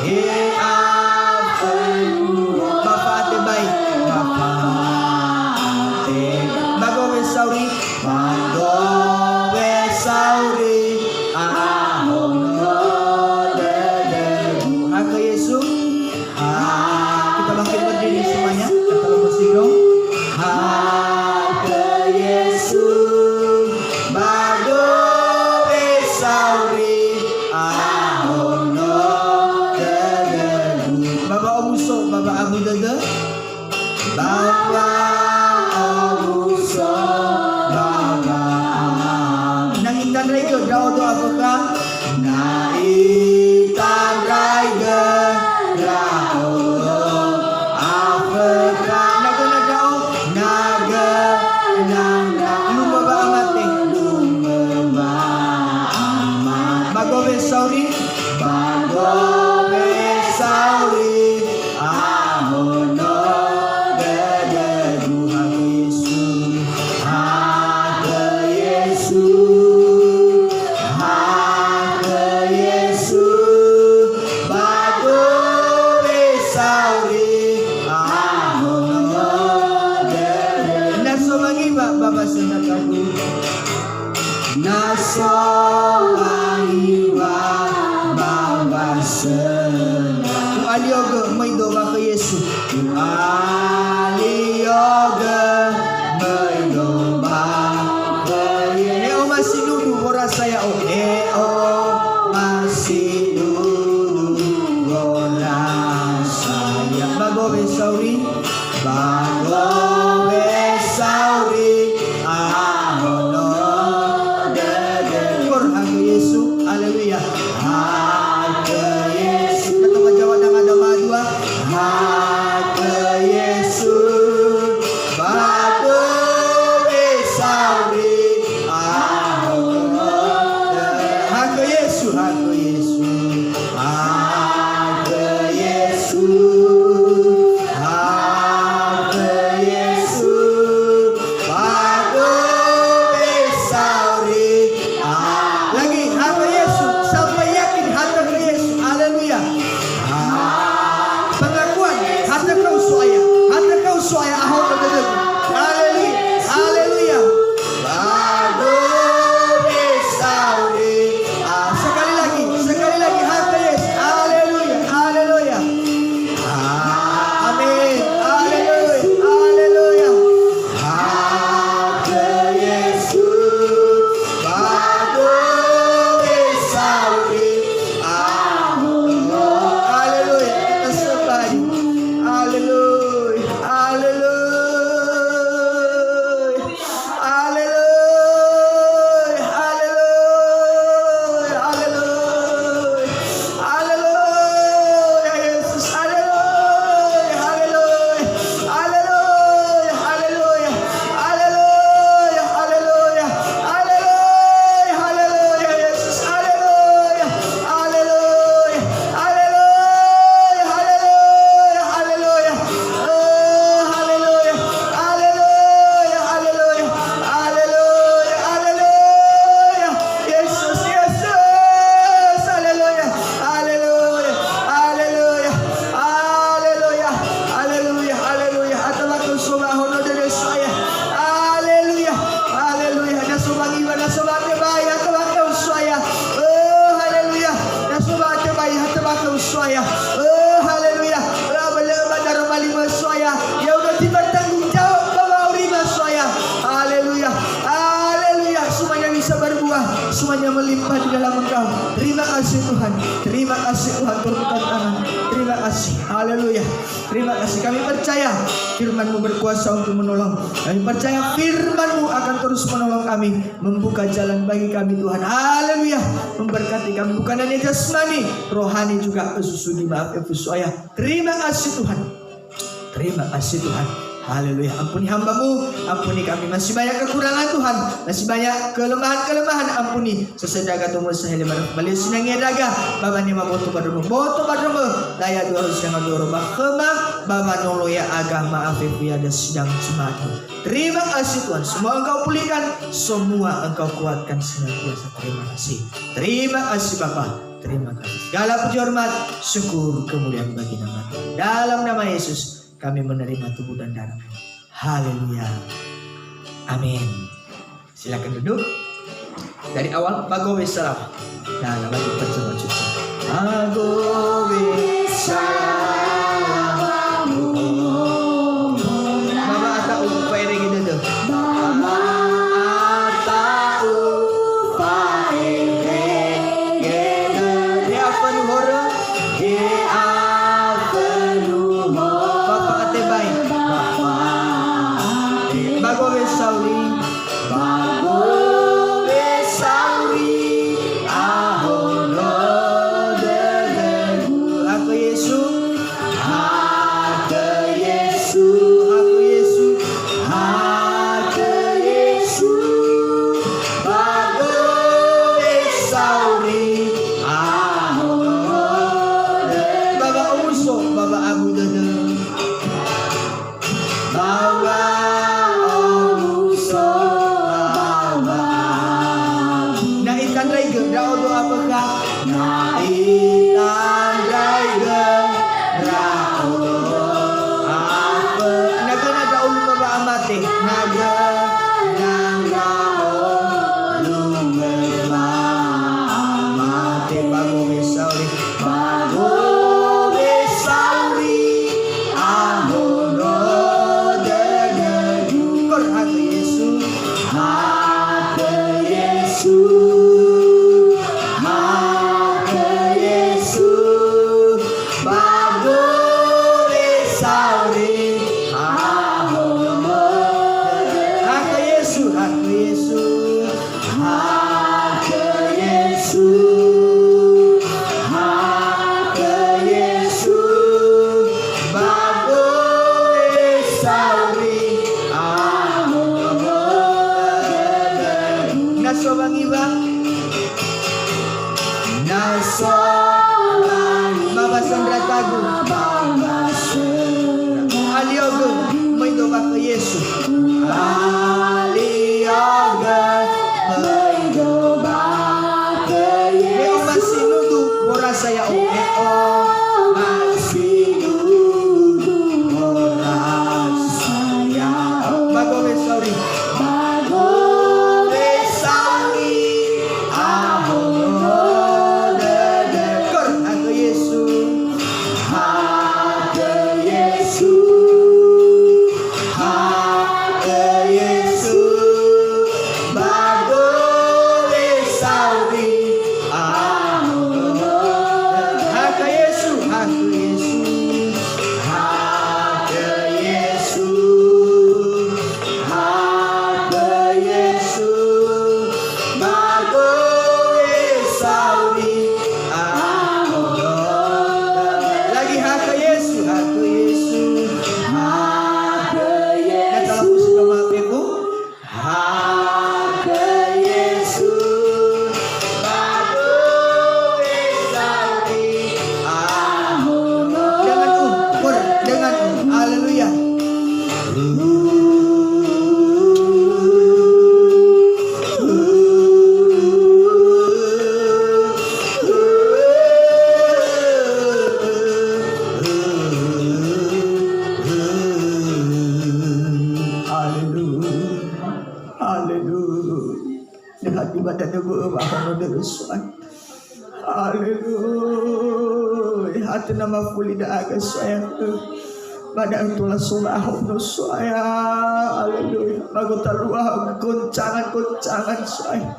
He apa nu Bapa ate baik. Bapa ate bago besauri. Bago besauri. Kita bangkit berdiri semuanya. Kata musik dong. Ke Yesus bago besauri ahono degu. Baba omuso, baba abu dede. Baba omuso, baba nangitan raiga dao doa apakah? Naitan raiga Sauri, bago besauri, ahono degu hake Yesus, bago besauri, ahono degu. Naso mangi baba senakaku, naso alioga maidoba ke Yesus. Alioga maidoba ke Yesus. Eo masih dulu ora saya o. Eo masih dulu ora saya. Bago besauri. Bago besauri. Ahono dede. Kor aku Yesus. Haleluya. Hake Yesus bago besauri ahono hake Yesus bago besauri lagi hake Yesus sampai yakin hake Yesus. Haleluya. Hata kau suaya ahok betul. Haleluya, haleluya. Bago besauri. Sekali lagi hata Yesus. Haleluya, haleluya. Amin, haleluya, haleluya. Hata Yesus. Bago besauri. Haleluya. Sekali. Haleluya, haleluya, haleluya, haleluya, haleluya, haleluya, Yesus, haleluya, haleluya, haleluya, haleluya, haleluya, haleluya, haleluya, haleluya, Yesus, haleluya, haleluya, haleluya, haleluya. Haleluya. Oh, haleluya. Haleluya. Haleluya. Haleluya. Haleluya. Yesus, Yesus. Haleluya. Haleluya. Haleluya. Haleluya. Haleluya. Haleluya. Atau subahono dari saya. Haleluya. Haleluya. Nasubang iba nasubang bayi atau saya. Oh, haleluya. Nasubang bayi atau saya. Oh, haleluya. Soya, ya udah bertanggung jawab bawa urima soya. Haleluya, haleluya. Semuanya bisa berbuah, semuanya melimpah di dalam Engkau. Terima kasih Tuhan, terima kasih Tuhan, turunkan tangan. Terima kasih, haleluya. Terima kasih. Kami percaya Firman-Mu berkuasa untuk menolong. Kami percaya Firman-Mu akan terus menolong kami, membuka jalan bagi kami Tuhan. Haleluya, memberkati kami bukan hanya jasmani, rohani juga kesusu di maaf soya. Terima kasih Tuhan. Terima kasih Tuhan. Haleluya. Ampuni hamba-Mu, ampuni kami. Masih banyak kekurangan Tuhan, masih banyak kelemahan-kelemahan. Ampuni sesedaga tumur sahele barang balik sinang daga baba ni maboto badumu daya dua sedang dua bahkema baba nolo ya agama afifu ya ada sedang semati. Terima kasih Tuhan, semua Engkau pulihkan, semua Engkau kuatkan senantiasa. Terima kasih. Terima kasih Bapa. Terima kasih. Segala puji hormat, syukur, kemuliaan bagi nama Tuhan. Dalam nama Yesus kami menerima tubuh dan darah-Mu. Haleluya. Amin. Silakan duduk. Dari awal Bagowe salam. Nah, lagi percuma cuci. Bagowe salam. Mama atau upaya gitu tuh. Mama atau upaya gitu. Dia apa nih horo? Bagowe sauri, ahono degu. Aku Yesus, aku Yesus, aku Yesus, aku Yesus. Bagowe sauri, ahono degu. Baba Umuso, Baba Abu Dada, Baba. Baba Sandra Tagu, Aliogo, muito baka Yesus. Aliogo, muito baka Yesus. Eo masinudu, ora saya o. Eo masinudu, ora saya o. Bagowe sorry. Bagowe sorry. Ahono. Haleluya. Hati nama fulida aga saya pada itulah surah saya. Haleluya. Lagu terluah goncangan saya.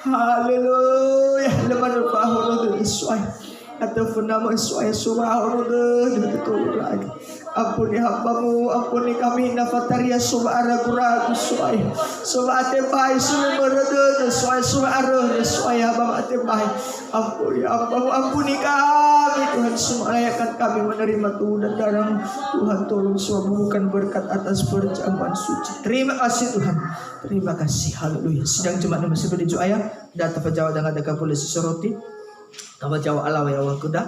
Haleluya. Leman bahulu dari saya. Ataupun nama saya surah betul lagi. Ampuni hamba-Mu, ampuni kami nafataria suara ragu-ragu suai. Suara tebai suai berada suai suara suai hamba teh baik. Ampuni hambamu, ampuni kami Tuhan, semua layakkan kami menerima tubuh dan darah Tuhan. Tolong semua bukan berkat atas perjamuan suci. Terima kasih Tuhan, terima kasih. Haleluya. Sidang jemaat masih berdijo ayah data pejawa dengan ada kapula sesoroti kawa jawa ala ya wa kuda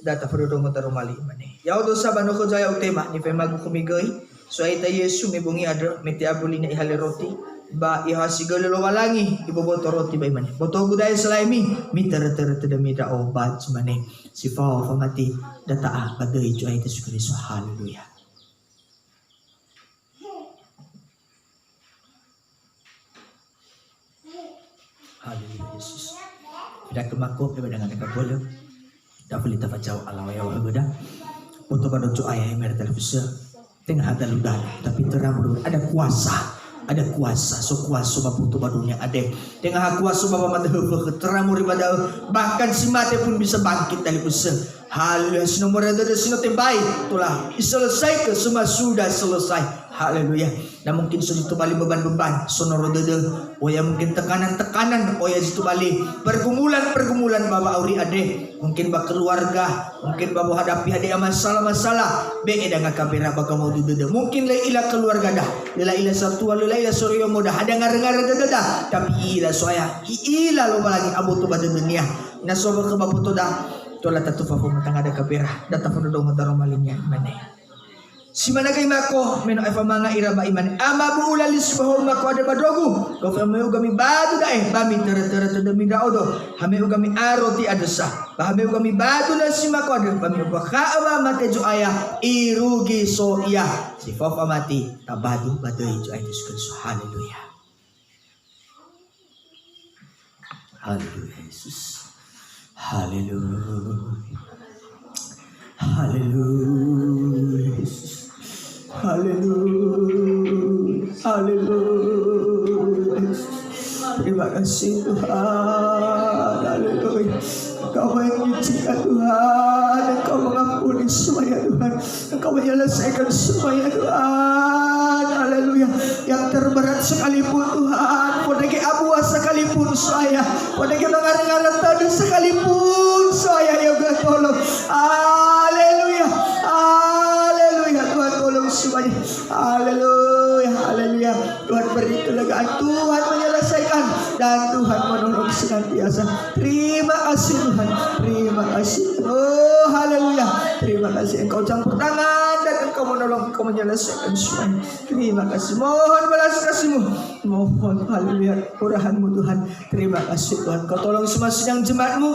data perudong utara mali mane ya dosa bano ko jaya utema ni pemagu kumigay so ay ta Yesu may bungi adro meti abuli na ihali roti ba ihasigal lo walangi iboboto roti bay mane boto guday salaimi mitar tadami da o baj mane si fa famati data ah bagay jo ay Yesus Kristo. Haleluya. Haleluya Yesus. Ida kemakop iba dengan kapolo. Dapat kita jauh ala ya wagoda. Untuk pada doa ayah mer televisi. Tengah ada ludah tapi terang ada kuasa. Ada kuasa, so kuasa baputu badunya ada. Tengah kuasa bapa mata terang ibadah bahkan si mate pun bisa bangkit dari usaha. Haleluya. Nomor ada sino terbaik. Itulah selesai ke semua sudah selesai. Haleluya. Nah mungkin sudah itu balik beban-beban sonoro dede. Oh ya mungkin tekanan-tekanan. Oh ya itu balik pergumulan bapa auri ade. Mungkin bak keluarga. Mungkin babu hadapi ade masalah-masalah. Be edang kabera baka mau dede. Mungkin ila keluarga dah. Ila satu ila suryo mudah. Ada ngar-ngar dede dah. Tapi ila soya. Ila lo lagi abu tu bade dunia. Na soba ke babu tu dah. Tola tatu fafu matang ada kabera. Data penduduk utara malingnya mana. Si mana kay mako meno ay mga iraba iman ama bu ulalis bahol mako ada badogu ko fami ugami badu dae bami tera tedemi daodo hame ugami aroti adesa bahame ugami badu na si mako ada bami ubaka ama mate jo aya irugi so iya si fofa mati tabadu badoy jo ay Yesus. Haleluya. Haleluya Yesus. Haleluya. Haleluya Yesus. Haleluya, haleluya. Terima kasih Tuhan, haleluya. Engkau yang menyucikan Tuhan, Engkau mengampuni semuanya Tuhan, Engkau menyelesaikan semuanya Tuhan, haleluya. Yang terberat sekalipun Tuhan, podake abua sekalipun saya, podake mengarang-arang tadi sekalipun saya, ya Allah tolong, haleluya, haleluya. Tuhan tolong semuanya, haleluya, haleluya. Tuhan beri kelegaan, Tuhan menyelesaikan dan Tuhan menolong senantiasa. Terima kasih Tuhan, terima kasih. Oh haleluya, terima kasih Engkau campur tangan dan Engkau menolong, Engkau menyelesaikan semuanya. Terima kasih, mohon balas kasih-Mu, mohon haleluya curahan-Mu Tuhan. Terima kasih Tuhan, Kau tolong semua sidang jemaat-Mu,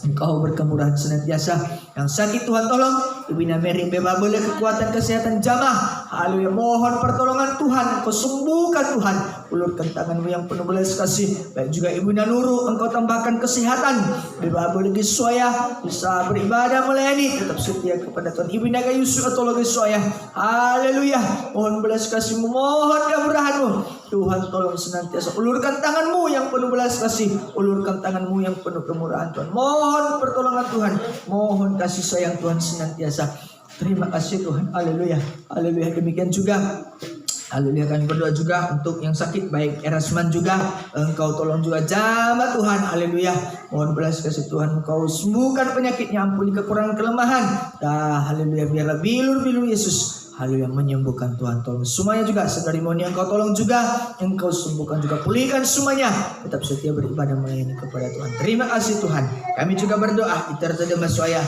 Engkau berkemurahan senantiasa. Yang sakit Tuhan tolong, Ibu Mary bebas boleh kekuatan kesehatan jamah. Haleluya, mohon pertolongan Tuhan, Kau sembuhkan Tuhan. Ulurkan tangan-Mu yang penuh belas kasih. Baik juga Ibu Nuru, Engkau tambahkan kesehatan. Bebas boleh Giswaya bisa beribadah melayani, tetap setia kepada Tuhan. Ibu Naga Yusuf atau Giswaya. Haleluya, mohon belas kasih-Mu, mohon kemurahan-Mu. Tuhan tolong senantiasa ulurkan tangan-Mu yang penuh belas kasih, ulurkan tangan-Mu yang penuh kemurahan Tuhan. Mohon pertolongan Tuhan, mohon kasih sayang Tuhan senantiasa. Terima kasih Tuhan, haleluya, haleluya. Demikian juga haleluya, kami berdoa juga untuk yang sakit, baik Erasman juga, Engkau tolong juga jamaah Tuhan, haleluya. Mohon belas kasih Tuhan, Engkau sembuhkan penyakitnya, ampuni kekurangan kelemahan. Haleluya, biarlah bilur-bilur Yesus, haleluya, menyembuhkan Tuhan. Tolong semuanya juga, serimoni Engkau tolong juga, Engkau sembuhkan juga, pulihkan semuanya. Tetap setia beribadah melayani kepada Tuhan. Terima kasih Tuhan. Kami juga berdoa, itertede maswaya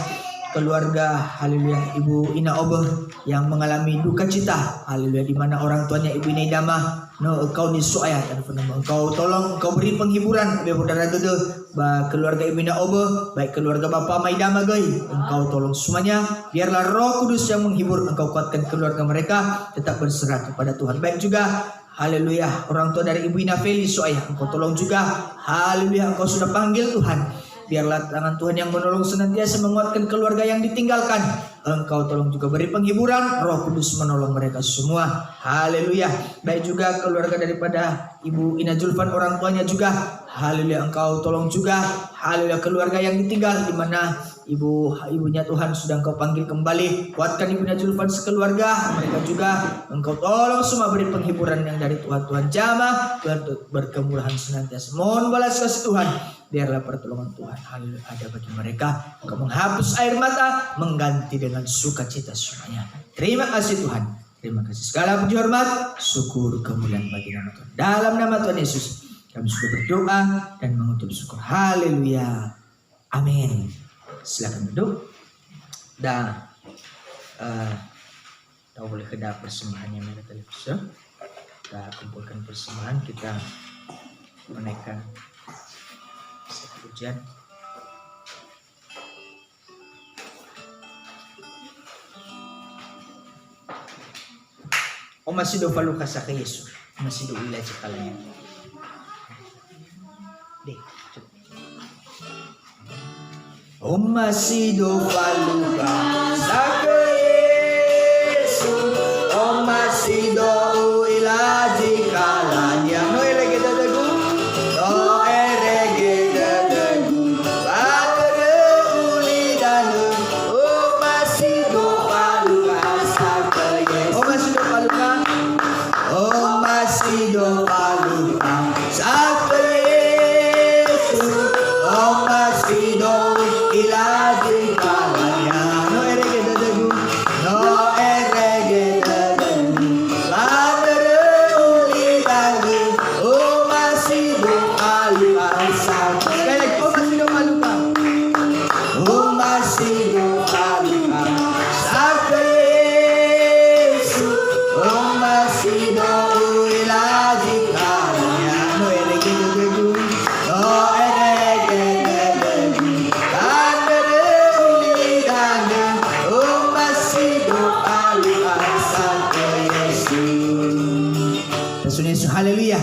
keluarga, haleluya, Ibu Ina Oboh yang mengalami duka cita, haleluya, di mana orang tuanya Ibu Ina Idama, Engkau nisuaya dan Engkau tolong, Engkau beri penghiburan keluarga Ibu Ina Oboh, baik keluarga Bapak Maidama Gai, Engkau tolong semuanya, biarlah Roh Kudus yang menghibur, Engkau kuatkan keluarga mereka, tetap berserah kepada Tuhan. Baik juga haleluya, orang tua dari Ibu Ina Feli Soaya, Engkau tolong juga, haleluya, Engkau sudah panggil Tuhan. Biarlah tangan Tuhan yang menolong senantiasa menguatkan keluarga yang ditinggalkan. Engkau tolong juga beri penghiburan, Roh Kudus menolong mereka semua. Haleluya. Baik juga keluarga daripada Ibu Ina Julfan, orang tuanya juga. Haleluya, Engkau tolong juga. Haleluya, keluarga yang ditinggal, di mana ibunya Tuhan sudah Engkau panggil kembali. Kuatkan Ibunya Julfan sekeluarga, mereka juga Engkau tolong semua, beri penghiburan yang dari Tuhan. Tuhan jamah, Tuhan berkemurahan senantiasa. Mohon balas kasih Tuhan. biarlah pertolongan Tuhan haleluya ada bagi mereka. Engkau menghapus air mata, mengganti dengan sukacita semuanya. Terima kasih Tuhan. Terima kasih. Segala puji hormat, syukur kemuliaan bagi nama Tuhan. Dalam nama Tuhan Yesus kami sudah berdoa dan mengucap syukur. Haleluya. Amin. Silakan duduk. Dan kita boleh kedap persembahannya mereka televisi. Kita kumpulkan persembahan, kita menaikkan pujian. O masih do falu kasaka Yesus, masih do wilayah cekalanya. Deh. O masih do falu kasaka Yesus, o masih do wilayah cekalanya. No elege dadagu, no elege dadagu, bakere uli danu. O masih do falu kasaka Yesus, o masih do falu kasaka. Oh masih doa lupa sampai Yesus. Oh masih doa ilahi kalanya. No erege dadagu, no erege dadagu, ladere uli dadagu. Oh masih doa lupa sampai. Oh masih doa lupa. Oh masih doa lupa sampai Yesus. Oh masih doa ilahi kalanya. No erege dadagu, no erege dadagu, ladere uli dadagu. Oh masih doa lupa sampai Yesus. Yesus Yesus haleluya.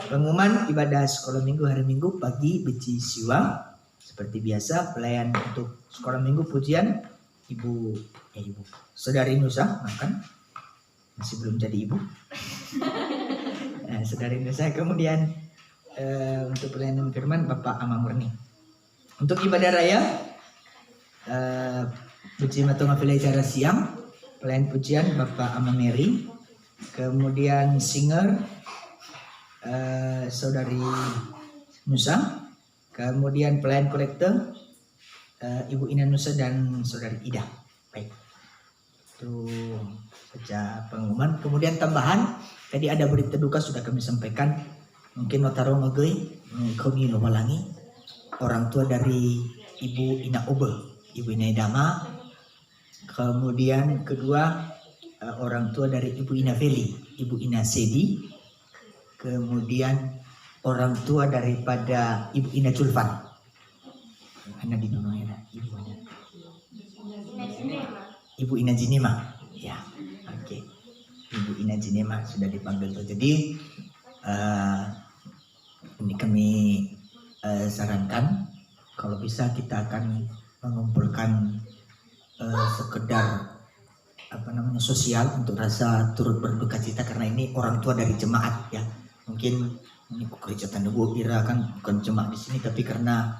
Pengumuman ibadah sekolah minggu hari Minggu pagi beci siwang. Seperti biasa pelayan untuk sekolah minggu pujian ibu saudari Nusa makan masih belum jadi ibu. Saudari Nusa kemudian untuk pelayanan firman Bapak Ama Murni. Untuk ibadah raya puji matunga pilih cara siang pelayan pujian Bapak Ama Mary, kemudian singer saudari Nusa, kemudian pelayan kolektor Ibu Ina Nusa dan saudari Ida. Baik, itu saja pengumuman. Kemudian tambahan tadi ada berita duka sudah kami sampaikan. Mungkin notaro ngegei kami walangi orang tua dari Ibu Ina Obe, Ibu Ina Idama. Kemudian kedua orang tua dari Ibu Ina Feli, Ibu Ina Sedi. Kemudian orang tua daripada Ibu Ina Julfan. Anak di nomornya ibunya. Ibu Ina Jinema. Ya, oke. Ibu Ina Jinema sudah dipanggil tuh. Jadi ini kami sarankan kalau bisa kita akan mengumpulkan sekedar sosial untuk rasa turut berduka cita karena ini orang tua dari jemaat ya. Mungkin ini kekerjaan gue kira kan bukan jemaat di sini tapi karena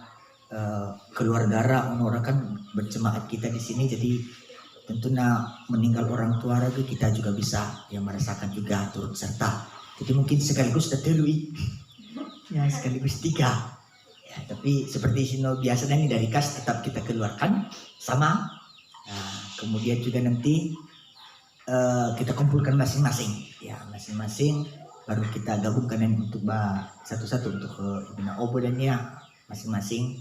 keluarga orang kan berjemaat kita di sini jadi tentunya meninggal orang tua lagi kita juga bisa yang merasakan juga turut serta. Jadi mungkin sekaligus tertelui ya sekaligus 3 ya, tapi seperti sino biasanya ini dari kas tetap kita keluarkan sama. Nah, kemudian juga nanti kita kumpulkan masing-masing ya masing-masing baru kita gabungkan untuk satu-satu untuk Ibina Obo dan ya masing-masing.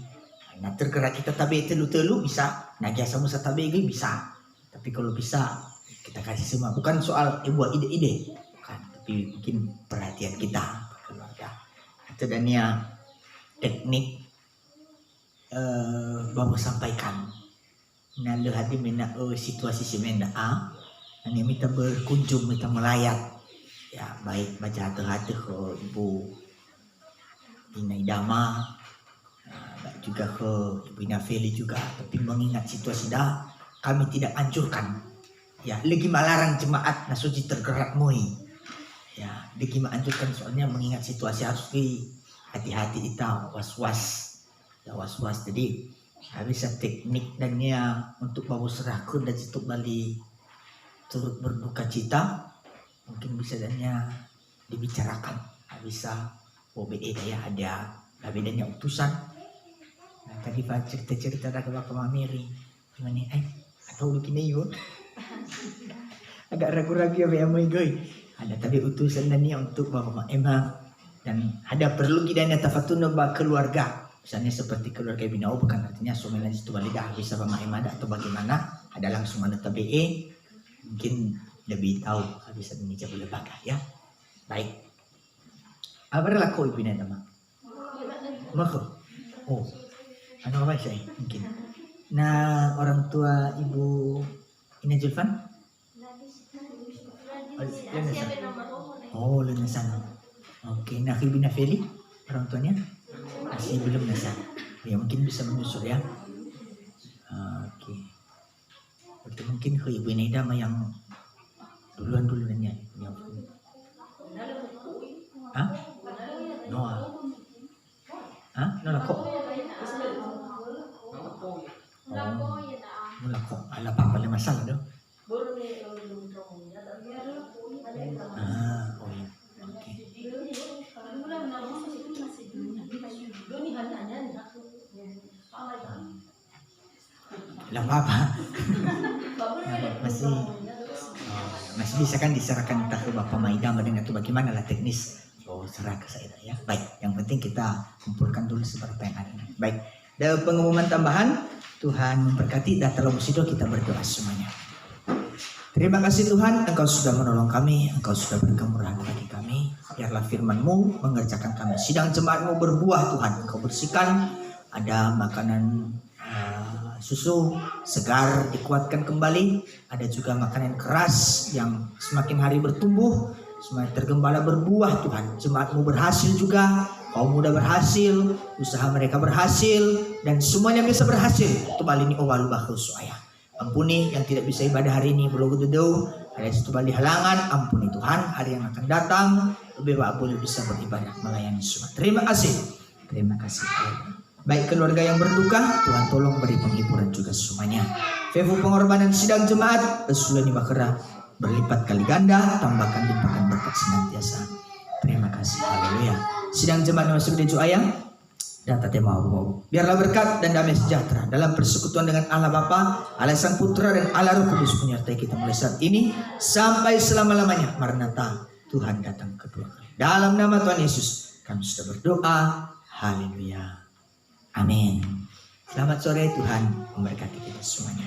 Nah tergerak kita tabe telu-telu bisa, nah biasa musa tabe bisa. Tapi kalau bisa kita kasih semua, bukan soal buat ide-ide, bukan, tapi mungkin perhatian kita keluarga. Itu dan ya teknik bawa sampaikan. Nah hadi mena situasi semenda nanti kita berkunjung, kita melayat. Ya baik baca hati ke Ibu Ina Idama, juga ke Ibu Ina Feli juga. Tapi mengingat situasi dah, kami tidak anjurkan. Ya lagi melarang jemaat nasuci tergerak moi. Ya lagi menganjurkan soalnya mengingat situasi harus hati-hati kita was-was. Ya was-was. Jadi habis teknik dan ya untuk bawa serahkan dan situ balik turut berduka cita. Mungkin bisa dannya dibicarakan bisa OBE ya ada bedanya utusan tadi pak cerita dari bapak Mamiri gimana atau begini yuk agak ragu-ragu ya mau gue ada tadi utusan dan untuk bapak emang dan ada perlu kita tafatun bak keluarga misalnya seperti keluarga binau bukan artinya suaminya itu balik bisa bapak emang atau bagaimana ada langsung ada TBE mungkin lebih tahu bisa meminjam lembaga ya baik apa laku ibu nada mak Mako. Oh, ano ba siya mungkin. Na orang tua ibu Ina Julfan? Oh, lunasan. Oke, nah ibu Nafeli orang tuanya masih belum nasan. Ya mungkin bisa menyusul ya. Oke. Berarti mungkin ke ibu Neda mah yang duluan-duluannya yang Noah. Nalako. Nalako. Ala pa pala masalah do. Oh ya. Oke. Lah apa? Masih bisa kan diserahkan entah ke Bapak Maida mendengar itu bagaimana lah teknis. Serah ke saya ya. Baik, yang penting kita kumpulkan dulu seberapa yang ada. Baik, dan pengumuman tambahan, Tuhan memberkati dan tolong sido kita berdoa semuanya. Terima kasih Tuhan, Engkau sudah menolong kami, Engkau sudah berkemurahan bagi kami. Biarlah firman-Mu mengerjakan kami. Sidang jemaat-Mu berbuah Tuhan, Engkau bersihkan. Ada makanan susu segar dikuatkan kembali. Ada juga makanan keras yang semakin hari bertumbuh. Semakin tergembala berbuah Tuhan. Jemaat-Mu berhasil juga. Kaum muda berhasil. Usaha mereka berhasil. Dan semuanya bisa berhasil. Tubal ini owalu bakal suaya. Ampuni yang tidak bisa ibadah hari ini. Belum gedeu. Ada setubal halangan. Ampuni Tuhan. Hari yang akan datang. Lebih baik boleh bisa beribadah. Melayani semua. Terima kasih. Terima kasih. Baik keluarga yang berduka. Tuhan tolong beri penghiburan juga semuanya. Fevu pengorbanan sidang jemaat. Sulani Bakara. Berlipat kali ganda, tambahkan limpahkan berkat senantiasa. Terima kasih, haleluya. Sidang jemaat masuk di ayam dan tate mau. Biarlah berkat dan damai sejahtera dalam persekutuan dengan Allah Bapa, Allah Sang Putra dan Allah Roh Kudus menyertai kita mulai saat ini sampai selama-lamanya. Maranatha, Tuhan datang kedua kali. Dalam nama Tuhan Yesus kami sudah berdoa. Haleluya. Amin. Selamat sore, Tuhan memberkati kita semuanya.